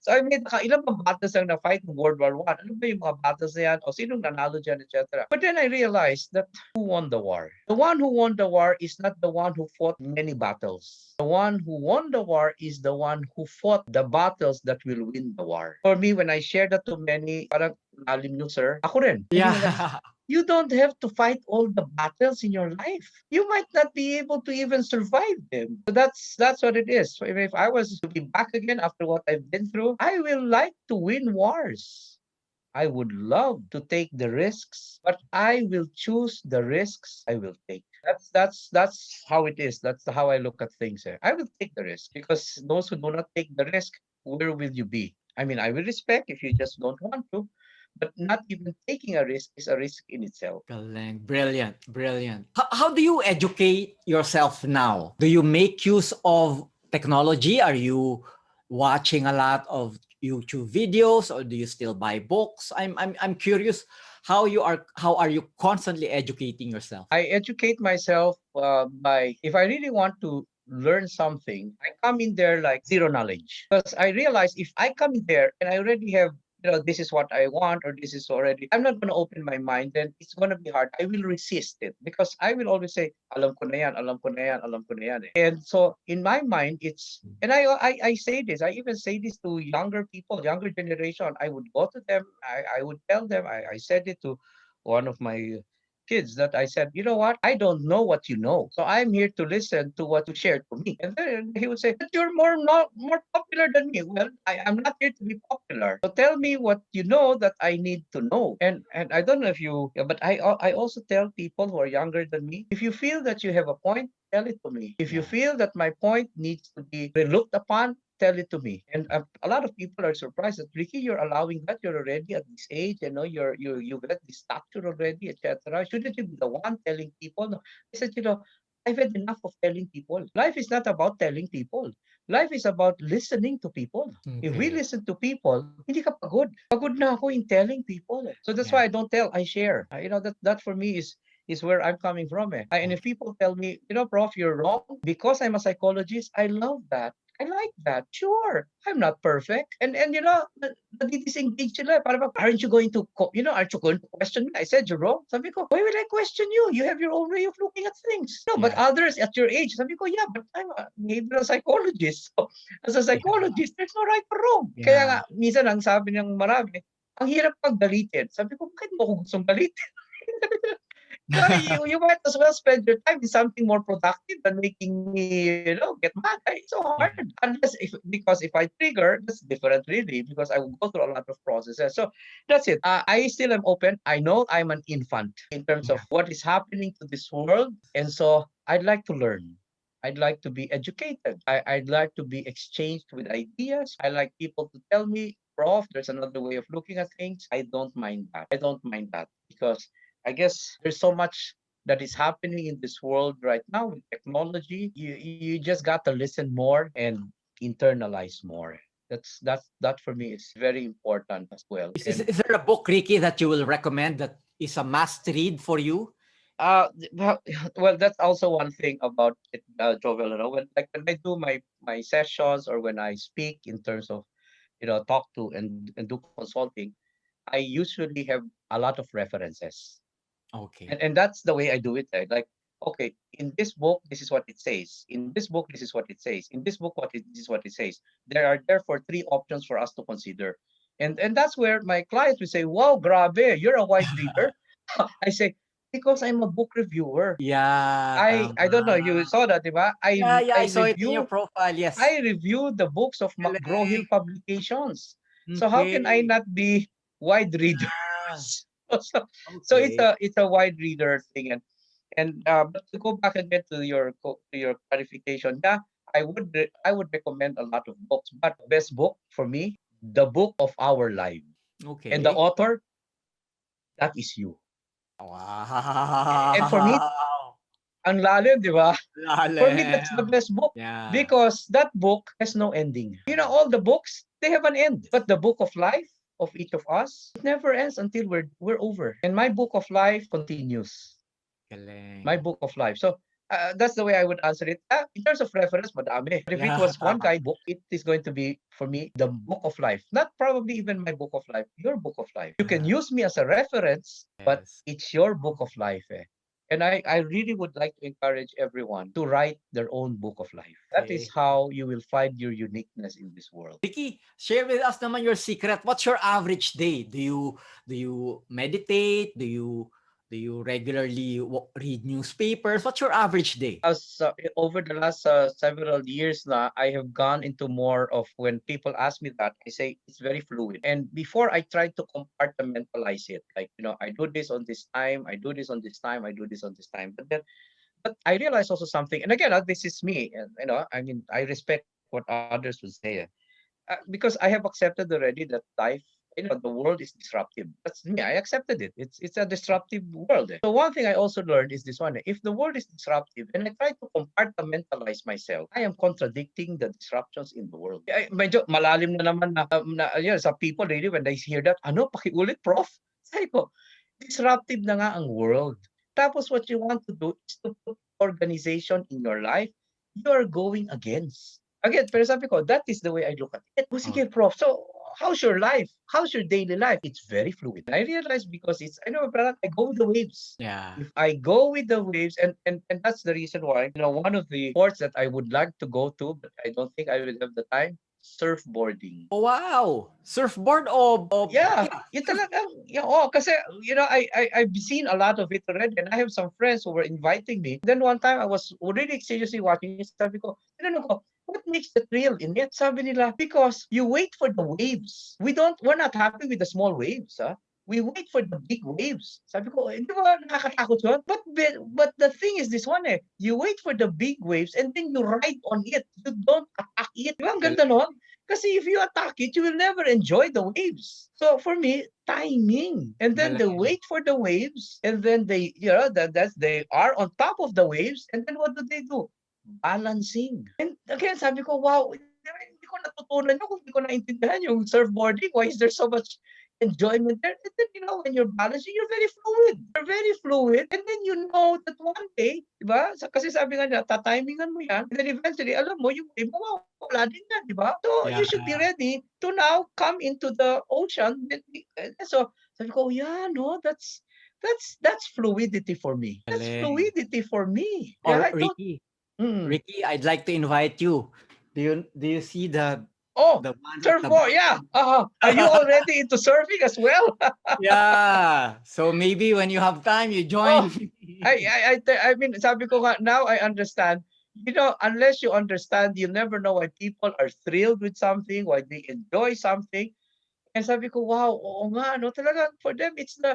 So I made the count, ilan bang battles ang na-fight in World War One? Ano ba yung mga battles na yan? O sinong nanalo dyan, etc. But then I realized that who won the war? The one who won the war is not the one who fought many battles. The one who won the war is the one who fought the battles that will win the war. For me, when I share that to many, parang lalim nyo, sir. Ako rin. Yeah. You don't have to fight all the battles in your life. You might not be able to even survive them. So that's what it is. So if I was to be back again after what I've been through, I will like to win wars. I would love to take the risks, but I will choose the risks I will take. That's how it is. That's how I look at things. I will take the risk because those who do not take the risk, where will you be? I mean, I will respect if you just don't want to, but not even taking a risk is a risk in itself. Galing. Brilliant. Brilliant. How do you educate yourself now? Do you make use of technology? Are you watching a lot of YouTube videos or do you still buy books? I'm curious how are you constantly educating yourself? I educate myself by if I really want to learn something, I come in there like zero knowledge because I realize if I come in there and I already have this is what I want or this is already, I'm not going to open my mind, then it's going to be hard. I will resist it because I will always say, alam ko na yan, alam ko na yan, alam ko na yan. And so in my mind, it's, and I say this, I even say this to younger people, younger generation. I would go to them, I would tell them, I said it to one of my kids that I said, you know what? I don't know what you know. So I'm here to listen to what you shared to me. And then he would say, but you're more popular than me. Well, I'm not here to be popular. So tell me what you know that I need to know. And I don't know if you, yeah, but I also tell people who are younger than me, if you feel that you have a point, tell it to me. If you feel that my point needs to be looked upon, tell it to me. And a lot of people are surprised that Ricky, you're allowing that. You're already at this age, you got this stature already, etc. Shouldn't you be the one telling people? No. I said, I've had enough of telling people. Life is not about telling people. Life is about listening to people. If we listen to people, hindi ka pagod. Pagod na ako in telling people. So that's why I don't tell, I share. That for me is where I'm coming from. And if people tell me, Prof, you're wrong, because I'm a psychologist, I love that. I like that. Sure, I'm not perfect. And disengage sila. Parang, aren't you going to, aren't you going to question me? I said, you're wrong. Sabi ko, why will I question you? You have your own way of looking at things. No, but others at your age, sabi ko, yeah, but I'm a behavioral psychologist. So, as a psychologist, there's no right or wrong. Yeah. Kaya nga, minsan ang sabi ng marami, ang hirap paggalitin. Sabi ko, bakit mo ako gustong galitin? You might as well spend your time in something more productive than making me, get mad. It's so hard. Because if I trigger, that's different really, because I will go through a lot of processes. So that's it. I still am open. I know I'm an infant in terms of what is happening to this world. And so I'd like to learn. I'd like to be educated. I'd like to be exchanged with ideas. I like people to tell me, Prof, there's another way of looking at things. I don't mind that. I don't mind that because I guess there's so much that is happening in this world right now with technology. You just got to listen more and internalize more. That for me is very important as well. Is there a book, Ricky, that you will recommend that is a must read for you? Well, that's also one thing about it, Jovel. When I do my sessions or when I speak in terms of talk to and do consulting, I usually have a lot of references. Okay. And that's the way I do it. Like, okay, in this book, this is what it says. In this book, this is what it says. In this book, this is what it says. There are therefore three options for us to consider. And that's where my clients will say, wow, grabe, you're a wide reader. I say, because I'm a book reviewer. Yeah. I don't know, you saw that, diba? I saw it in your profile, yes. I review the books of McGraw Publications. So how can I Okay. not be wide reader? hours. So Okay. it's a wide reader thing, and but to go back again to your clarification, yeah, I would recommend a lot of books, but best book for me, the book of our life, and the Okay. author, that is you. And for me, Wow. ang lalim, di ba? For me, that's the Lalim. best book Yeah. because that book has no ending. You know, all the books, they have an end. But the book of life of each of us, it never ends until we're over. And my book of life continues. My Galing. book of life. So that's the way I would answer it. In terms of reference, madami. But if it Yeah. was one guy book, it is going to be, for me, the book of life. Not probably even my book of life, your book of life. You can use me as a reference, but Yes. it's your book of life. And I really would like to encourage everyone to write their own book of life. That is Okay. how you will find your uniqueness in this world. Ricky, share with us naman your secret. What's your average day? Do you meditate? Do you regularly read newspapers? What's your average day? As over the last several years now, I have gone into more of, when people ask me that, I say it's very fluid. And before, I tried to compartmentalize it, like, I do this on this time, I do this on this time, I do this on this time. But I realized also something, and again, this is me, and I mean, I respect what others would say, because I have accepted already that life, the world is disruptive. That's me. I accepted it. It's a disruptive world. So one thing I also learned is this one. If the world is disruptive and I try to compartmentalize myself, I am contradicting the disruptions in the world. Medyo malalim na naman sa people really when they hear that, ano, pakiulit, Prof? Sabi ko, disruptive na nga ang world. Tapos what you want to do is to put organization in your life you are going against. Again, pero sabi ko, that is the way I look at it. Oh, sige, Prof. So, how's your life? How's your daily life? It's very fluid. I realized because I go with the waves. Yeah. If I go with the waves, and that's the reason why, one of the sports that I would like to go to, but I don't think I will have the time, surfboarding. Oh, wow. Surfboard o Yeah, yun talaga. Yeah, kasi I've seen a lot of it already, and I have some friends who were inviting me. Then one time I was really seriously watching it. Sabi ko, tinanong ko, what makes the thrill in it? Sabi nila, because you wait for the waves. We're not happy with the small waves, huh? We wait for the big waves. Sabi ko, di ba nakakatakot yun? But the thing is this one you wait for the big waves and then you ride on it. You don't attack it. Di ba ang ganda nun? Kasi if you attack it, you will never enjoy the waves. So for me, timing. And then they galing. wait for the waves, and then they, they are on top of the waves, and then what do? Balancing. And again, sabi ko, wow, hindi ko natutunan yun kung hindi ko naintindihan yung surfboarding. Why is there so much enjoyment there? And then, when you're balancing, you're very fluid. You're very fluid. And then you know that one day, di ba? Kasi sabi nga nila, tatimingan mo yan. And then eventually, alam mo, yung wave mo, wala din yan, di ba? So Yeah. you should be ready to now come into the ocean. So sabi ko, yeah, no, that's fluidity for me. That's Galing. fluidity for me. Or Yeah, I don't. Ricky, I'd like to invite you. Do you see the Oh, the ones at the surfboard, yeah. Are you already into surfing as well? Yeah. So maybe when you have time, you Oh, join. I mean, sabi ko nga, now I understand. Unless you understand, you never know why people are thrilled with something, why they enjoy something. And sabi ko, wow, oo nga, no, talaga, for them, it's the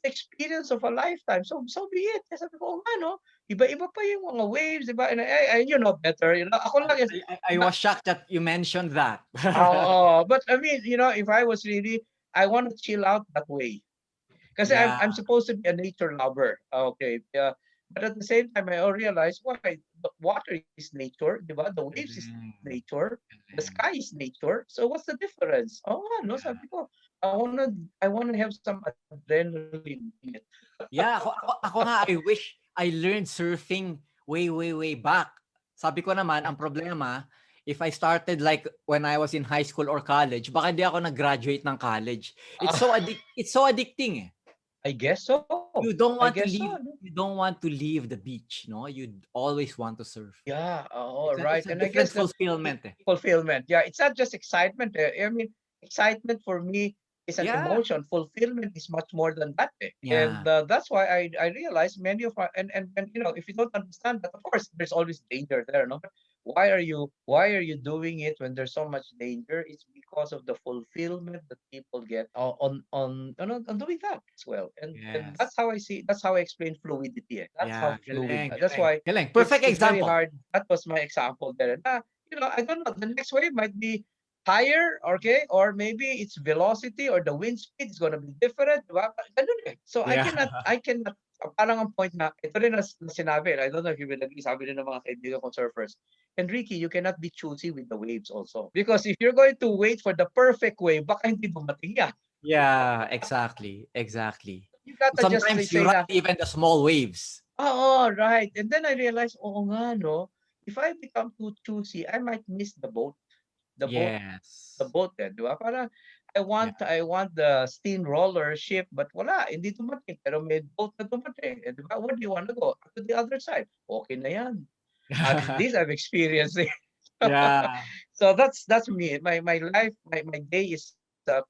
experience of a lifetime. So be it. Sabi ko, oo nga, no, iba-iba pa yung mga waves, diba? And you know better, ako lang is, I was shocked that you mentioned that. but I mean, if I was really, I want to chill out that way. Kasi Yeah. I'm supposed to be a nature lover. Okay. Yeah. But at the same time, I realize why the water is nature, di ba? The waves is nature, the sky is nature. So what's the difference? Oh, no, sabi ko, I wanna have some adrenaline in it. Yeah, ako nga, I wish I learned surfing way back. Sabi ko naman, ang problema, if I started like when I was in high school or college, baka di ako nag-graduate ng college. It's so addicting. I guess so. You don't want to I guess leave. so, no? You don't want to leave the beach, no? You always want to surf. Yeah. It's Right. a And I different guess that fulfillment. fulfillment. Yeah, it's not just excitement. I mean, excitement for me is an Yeah. emotion. Fulfillment is much more than that. Yeah. And that's why I realized many of our and if you don't understand that, of course, there's always danger there. No, but why are you doing it when there's so much danger? It's because of the fulfillment that people get on doing that as well. And Yes. that's how I see. That's how I explain fluidity. That's how Yeah. fluid. Galing. That's Galing. why Galing. it's Perfect it's very example. hard. That was my example there. I don't know. The next wave might be higher, okay, or maybe its velocity or the wind speed is gonna be different, diba? Ganun eh. So Yeah. I cannot, parang ang point na, ito rin na sinabi, I don't know if you will agree, sabi rin ng mga kaibigan kong surfers, Enrique, you cannot be choosy with the waves also. Because if you're going to wait for the perfect wave, baka hindi dumating yan. Yeah, exactly. Exactly. You gotta just Sometimes you say ride na, even the small waves. oh, right. And then I realized, oo nga, no, if I become too choosy, I might miss the boat. The boat the Yes. boat eh, 'di ba? Parang Yeah. I want the steamroller ship but wala, hindi dumating pero may boat na dumating, eh, 'di ba? Where do you wanna go? To the other side. Okay na 'yan. At least I've experienced it. Yeah. So that's me. My life, my day is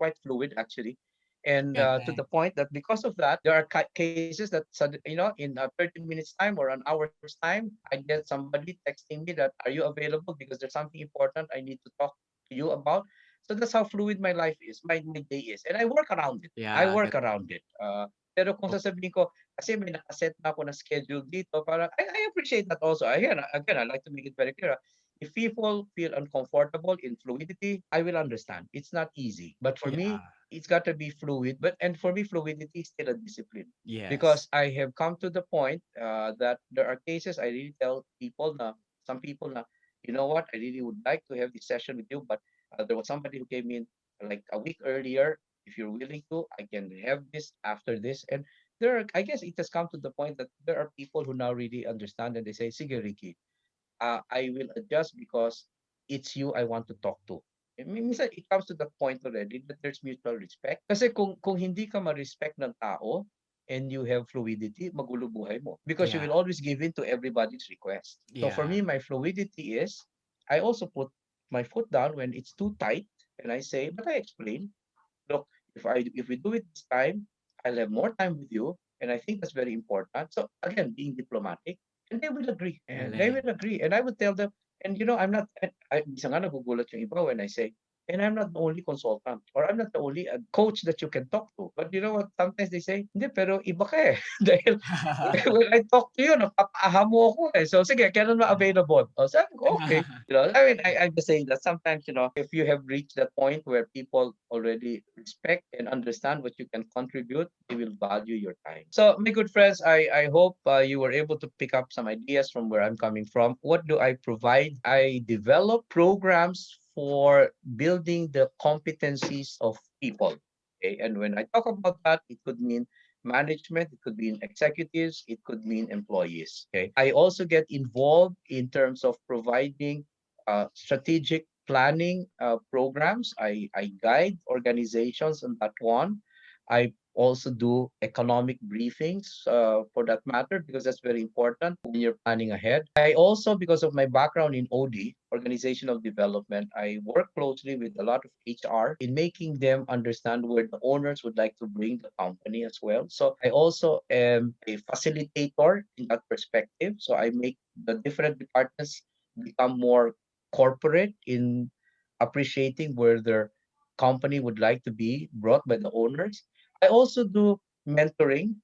quite fluid actually. And to the Galing. point that because of that, there are cases that in 30 minutes time or an hour's time, I get somebody texting me that are you available because there's something important I need to talk to you about. So that's how fluid my life is, my day is. And I work around it. I Yeah. work around it. Pero kung sasabihin ko, kasi may nakaset na ako na schedule dito, parang I appreciate that also. Again, I like to make it very clear. If people feel uncomfortable in fluidity, I will understand. It's not easy. But for Yeah. me, it's got to be fluid. And for me, fluidity is still a discipline Yes. because I have come to the point that there are cases I really tell people na some people na, you know what, I really would like to have this session with you, but there was somebody who came in like a week earlier. If you're willing to, I can have this after this. And I guess it has come to the point that there are people who now really understand and they say, sige, Ricky, I will adjust because it's you I want to talk to. Minsan it comes to the point already that there's mutual respect. Kasi kung hindi ka ma-respect ng tao and you have fluidity, magulo buhay mo. Because you Yeah. will always give in to everybody's request. So for Yeah. me, my fluidity is, I also put my foot down when it's too tight and I say, but I explain, look, if we do it this time, I'll have more time with you, and I think that's very important. So again, being diplomatic, and they will agree, and they Galing. will agree, and I would tell them, and I'm not, minsan nga nagugulat yung iba when I say, and I'm not the only consultant, or I'm not the only coach that you can talk to. But you know what? Sometimes they say, hindi, pero iba ka eh. Dahil when I talk to you, napapaha mo ako eh. So sige, kailan ma-available? O sabi ko, okay. I mean, I'm just saying that sometimes, if you have reached that point where people already respect and understand what you can contribute, they will value your time. So, my good friends, I hope you were able to pick up some ideas from where I'm coming from. What do I provide? I develop programs for building the competencies of people. Okay, and when I talk about that, it could mean management, it could mean executives, it could mean employees. Okay, I also get involved in terms of providing strategic planning programs. I guide organizations on that one. I also do economic briefings for that matter because that's very important when you're planning ahead. I also, because of my background in OD, organizational development, I work closely with a lot of HR in making them understand where the owners would like to bring the company as well. So I also am a facilitator in that perspective. So I make the different departments become more corporate in appreciating where their company would like to be brought by the owners. I also do mentoring.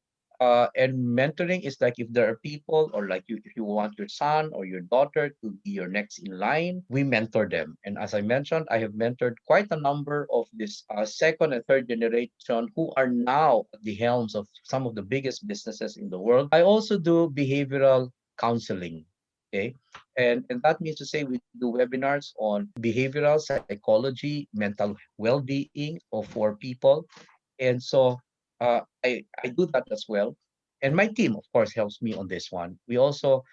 And mentoring is like if there are people or like if you want your son or your daughter to be your next in line, we mentor them. And as I mentioned, I have mentored quite a number of this second and third generation who are now at the helms of some of the biggest businesses in the world. I also do behavioral counseling. Okay. And that means to say we do webinars on behavioral psychology, mental well-being for people. And so I do that as well. And my team, of course, helps me on this one. We also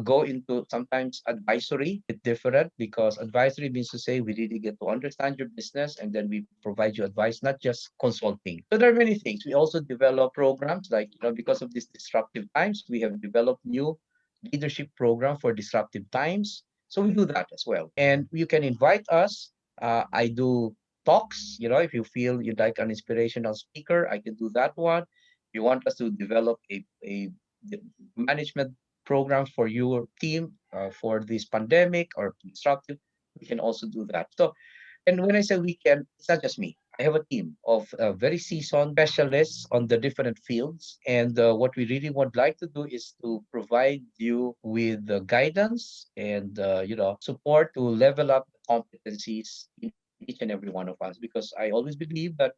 go into sometimes advisory. It's different because advisory means to say we really get to understand your business and then we provide you advice, not just consulting. So there are many things. We also develop programs like, because of these disruptive times, we have developed new leadership program for disruptive times. So we do that as well. And you can invite us. I do talks. If you feel you'd like an inspirational speaker, I can do that one. If you want us to develop a management program for your team for this pandemic or disruptive, we can also do that. So, and when I say we can, it's not just me. I have a team of very seasoned specialists on the different fields. And what we really would like to do is to provide you with the guidance and, support to level up the competencies in each and every one of us. Because I always believe that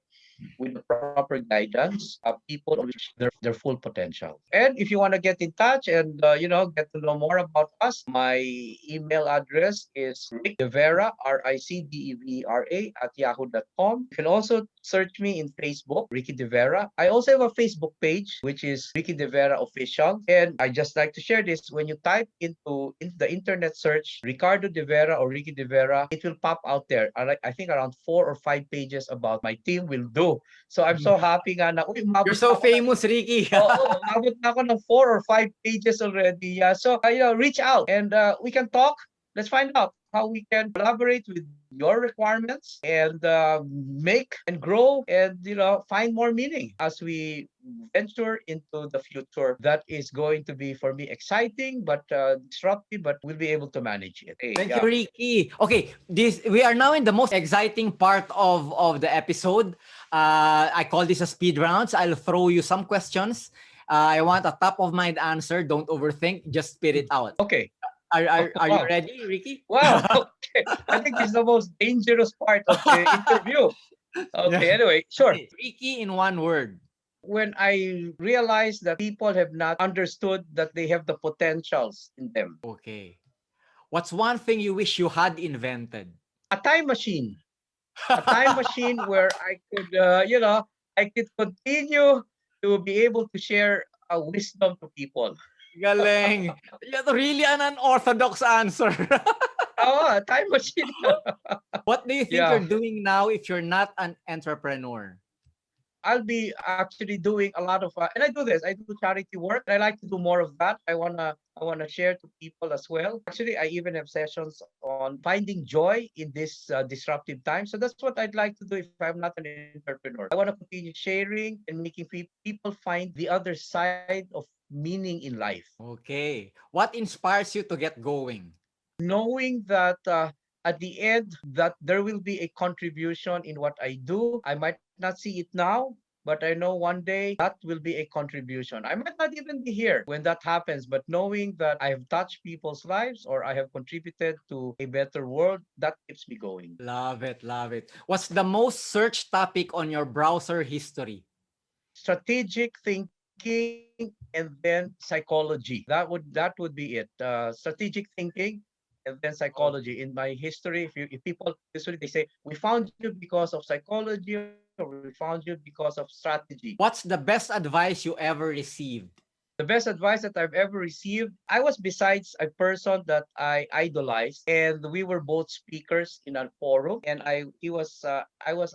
with the proper guidance, people always reach their full potential. And if you want to get in touch and get to know more about us, my email address is rickdevera, RICDEVERA @yahoo.com. You can also search me in Facebook, Ricky Devera. I also have a Facebook page, which is Ricky Devera Official. And I just like to share this. When you type into the internet search Ricardo Devera or Ricky Devera, it will pop out there. I think around 4 or 5 pages about my team will do. So I'm so happy nga na, You're so famous, Ricky. Oo, umabot na ako ng 4 or 5 pages already. So, reach out and we can talk. Let's find out how we can collaborate with your requirements and make and grow and, find more meaning as we venture into the future. That is going to be, for me, exciting, but disruptive, but we'll be able to manage it. Hey, Thank you, Ricky. Okay, we are now in the most exciting part of the episode. I call this a speed rounds. I'll throw you some questions. I want a top of mind answer. Don't overthink. Just spit it out. Okay. Are you Wow. ready, Ricky? Wow. Okay. I think this is the most dangerous part of the interview. Okay. Anyway, sure. Okay, Ricky in one word. When I realized that people have not understood that they have the potentials in them. Okay. What's one thing you wish you had invented? A time machine. A time machine where I could, I could continue to be able to share a wisdom to people. Galing. That's really an unorthodox answer. Oh, a time machine. What do you think you're doing now if you're not an entrepreneur? I'll be actually doing a lot of, and I do this. I do charity work. I like to do more of that. I wanna share to people as well. Actually, I even have sessions on finding joy in this disruptive time. So that's what I'd like to do if I'm not an entrepreneur. I want to continue sharing and making people find the other side of meaning in life. Okay. What inspires you to get going? Knowing that at the end that there will be a contribution in what I do. I might not see it now, but I know one day that will be a contribution. I might not even be here when that happens, but knowing that I have touched people's lives or I have contributed to a better world, that keeps me going. Love it, love it. What's the most searched topic on your browser history? Strategic thinking and then psychology. That would be it. Strategic thinking and then psychology. In my history, if people usually they say we found you because of psychology or we found you because of strategy. What's the best advice you ever received? The best advice that I've ever received, I was besides a person that I idolized, and we were both speakers in a forum. And I was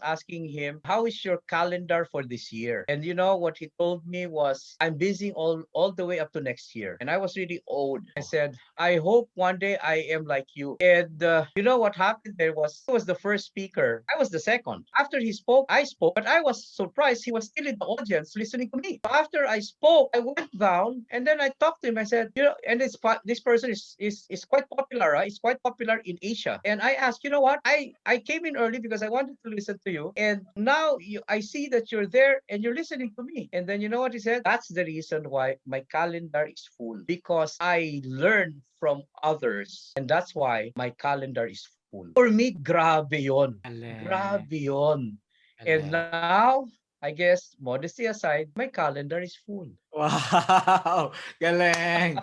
asking him, "How is your calendar for this year?" And you know what he told me was, "I'm busy all the way up to next year." And I was really awed. I said, "I hope one day I am like you." And you know what happened? He was the first speaker. I was the second. After he spoke, I spoke, but I was surprised he was still in the audience listening to me. So after I spoke, I went down. And then I talked to him. I said, and this person is quite popular. It's quite popular in Asia. And I asked, you know what? I came in early because I wanted to listen to you. And now I see that you're there and you're listening to me. And then you know what he said? That's the reason why my calendar is full, because I learned from others. And that's why my calendar is full. For me, grabe yon. Grabe yon. And now, I guess, modesty aside, my calendar is full. Wow! Galing!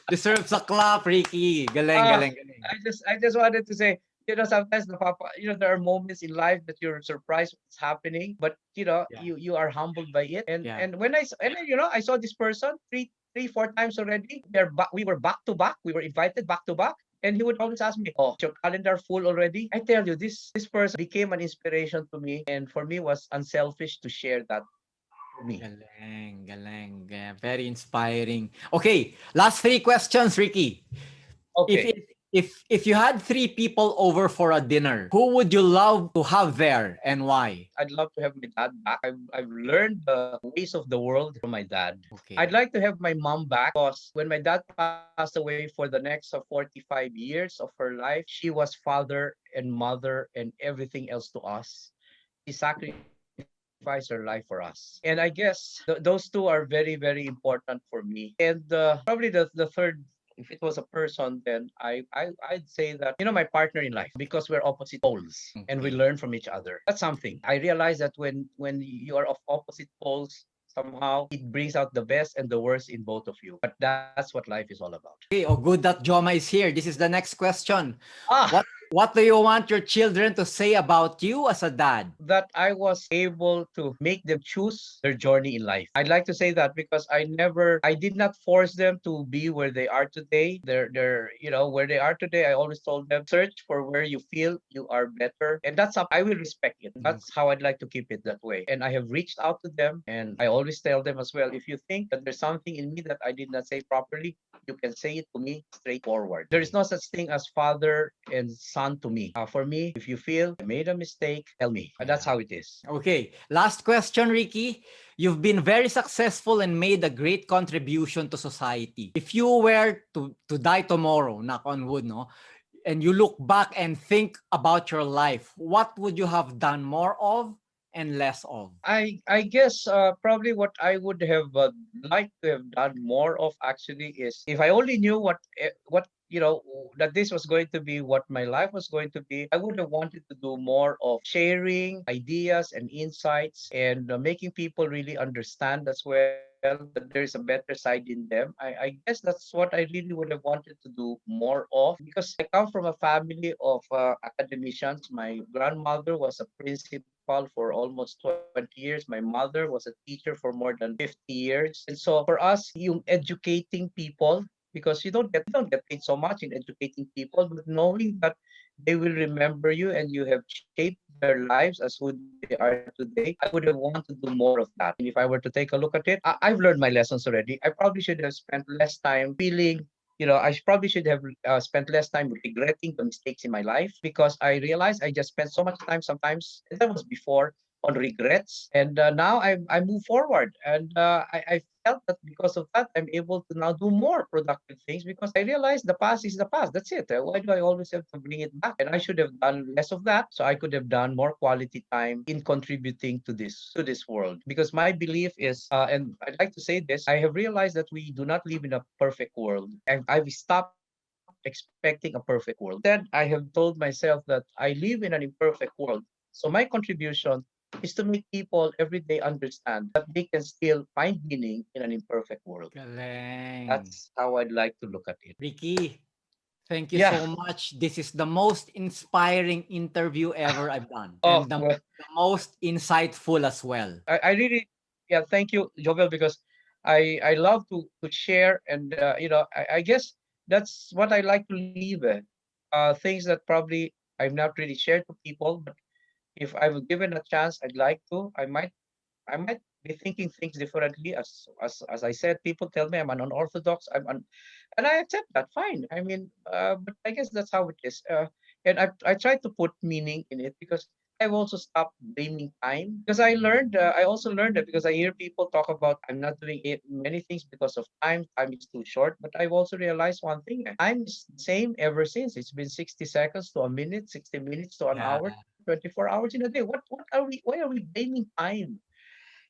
Deserves a clap, Ricky. Galing. I just wanted to say, sometimes there are moments in life that you're surprised what's happening, but you are humbled by it. And when I saw this person four times already. We were back to back. We were invited back to back. And he would always ask me, "Oh, is your calendar full already?" I tell you, this person became an inspiration to me, and for me was unselfish to share that to me. Galing. Very inspiring. Okay, last 3 questions, Ricky. Okay. If you had 3 people over for a dinner, who would you love to have there and why? I'd love to have my dad back. I've learned the ways of the world from my dad. Okay. I'd like to have my mom back because when my dad passed away for the next 45 years of her life, she was father and mother and everything else to us. She sacrificed her life for us. And I guess those two are very, very important for me. And probably the third, if it was a person, then I'd say that, my partner in life, because we're opposite poles and we Okay. learn from each other. That's something. I realize that when you are of opposite poles, somehow it brings out the best and the worst in both of you. But that's what life is all about. Okay, oh good that Joma is here. This is the next question. Ah, What do you want your children to say about you as a dad? that I was able to make them choose their journey in life. I'd like to say that because I did not force them to be where they are today. Where they are today. I always told them, search for where you feel you are better. And that's up. I will respect it. That's how I'd like to keep it that way. And I have reached out to them and I always tell them as well, if you think that there's something in me that I did not say properly, you can say it to me straightforward. There is no such thing as father and son to me. For me, if you feel I made a mistake, tell me. That's how it is. Okay, last question, Ricky. You've been very successful and made a great contribution to society. If you were to die tomorrow, knock on wood, no, and you look back and think about your life, what would you have done more of and less of? I guess probably what I would have liked to have done more of actually is if I only knew what that this was going to be what my life was going to be, I would have wanted to do more of sharing ideas and insights and making people really understand as well that there is a better side in them. I guess that's what I really would have wanted to do more of because I come from a family of academicians. My grandmother was a principal for almost 20 years. My mother was a teacher for more than 50 years. And so for us, you educating people because you don't get paid so much in educating people, but knowing that they will remember you and you have shaped their lives as who they are today, I would have wanted to do more of that. And if I were to take a look at it, I've learned my lessons already. I probably should have spent less time feeling probably should have spent less time regretting the mistakes in my life because I realized I just spent so much time sometimes, and that was before, on regrets. And now I move forward. And I felt that because of that, I'm able to now do more productive things because I realized the past is the past. That's it. Why do I always have to bring it back? And I should have done less of that. So I could have done more quality time in contributing to this world. Because my belief is, and I'd like to say this, I have realized that we do not live in a perfect world. I've stopped expecting a perfect world. Instead, I have told myself that I live in an imperfect world. So my contribution is to make people every day understand that they can still find meaning in an imperfect world. Galing. That's how I'd like to look at it. Ricky, thank you Yeah. so much. This is the most inspiring interview ever I've done. Oh, And the well, most insightful as well. I really, yeah, thank you, Jovel, because I love to share and I guess that's what I like to leave. Things that probably I've not really shared to people, but if I were given a chance, I'd like to. I might be thinking things differently. As I said, people tell me I'm an unorthodox. And I accept that. Fine. I mean, but I guess that's how it is. And I try to put meaning in it because I've also stopped blaming time because I learned. I also learned that because I hear people talk about I'm not doing it, many things because of time. Time is too short. But I've also realized one thing: time is the same ever since. It's been 60 seconds to a minute, 60 minutes to an Yeah. hour, 24 hours in a day. What are we? Why are we blaming time?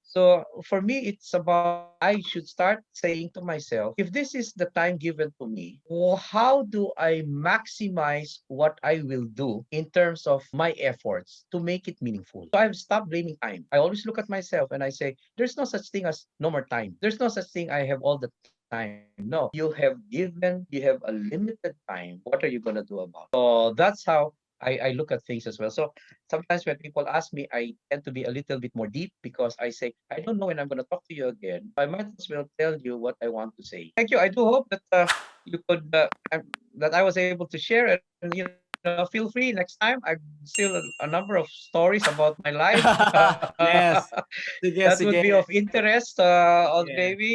So for me, it's about I should start saying to myself, if this is the time given to me, how do I maximize what I will do in terms of my efforts to make it meaningful? So I've stopped blaming time. I always look at myself and I say, there's no such thing as no more time. There's no such thing I have all the time. No, you have a limited time. What are you going to do about it? So that's how I look at things as well. So sometimes when people ask me, I tend to be a little bit more deep because I say, I don't know when I'm going to talk to you again. I might as well tell you what I want to say. Thank you. I do hope that you could, that I was able to share and, feel free next time. I've still a number of stories about my life. Yes. Sige, That would sige. be of interest on Yeah. Navy.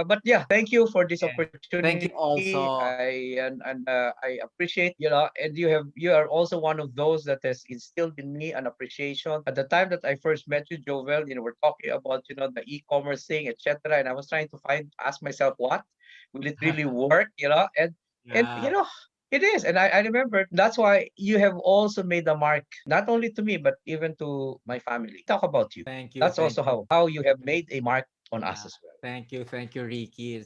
But yeah, thank you for this Yeah. Thank you opportunity. also. I appreciate, and you are also one of those that has instilled in me an appreciation. At the time that I first met you, Jovel, we're talking about the e-commerce thing, etc. And I was trying to ask myself, what will it really work? And Yeah. it is. And I remember that's why you have also made a mark, not only to me, but even to my family. Talk about you. Thank you. That's Thank also you. how you have made a mark on us Yeah. as well. Thank you. Thank you, Ricky.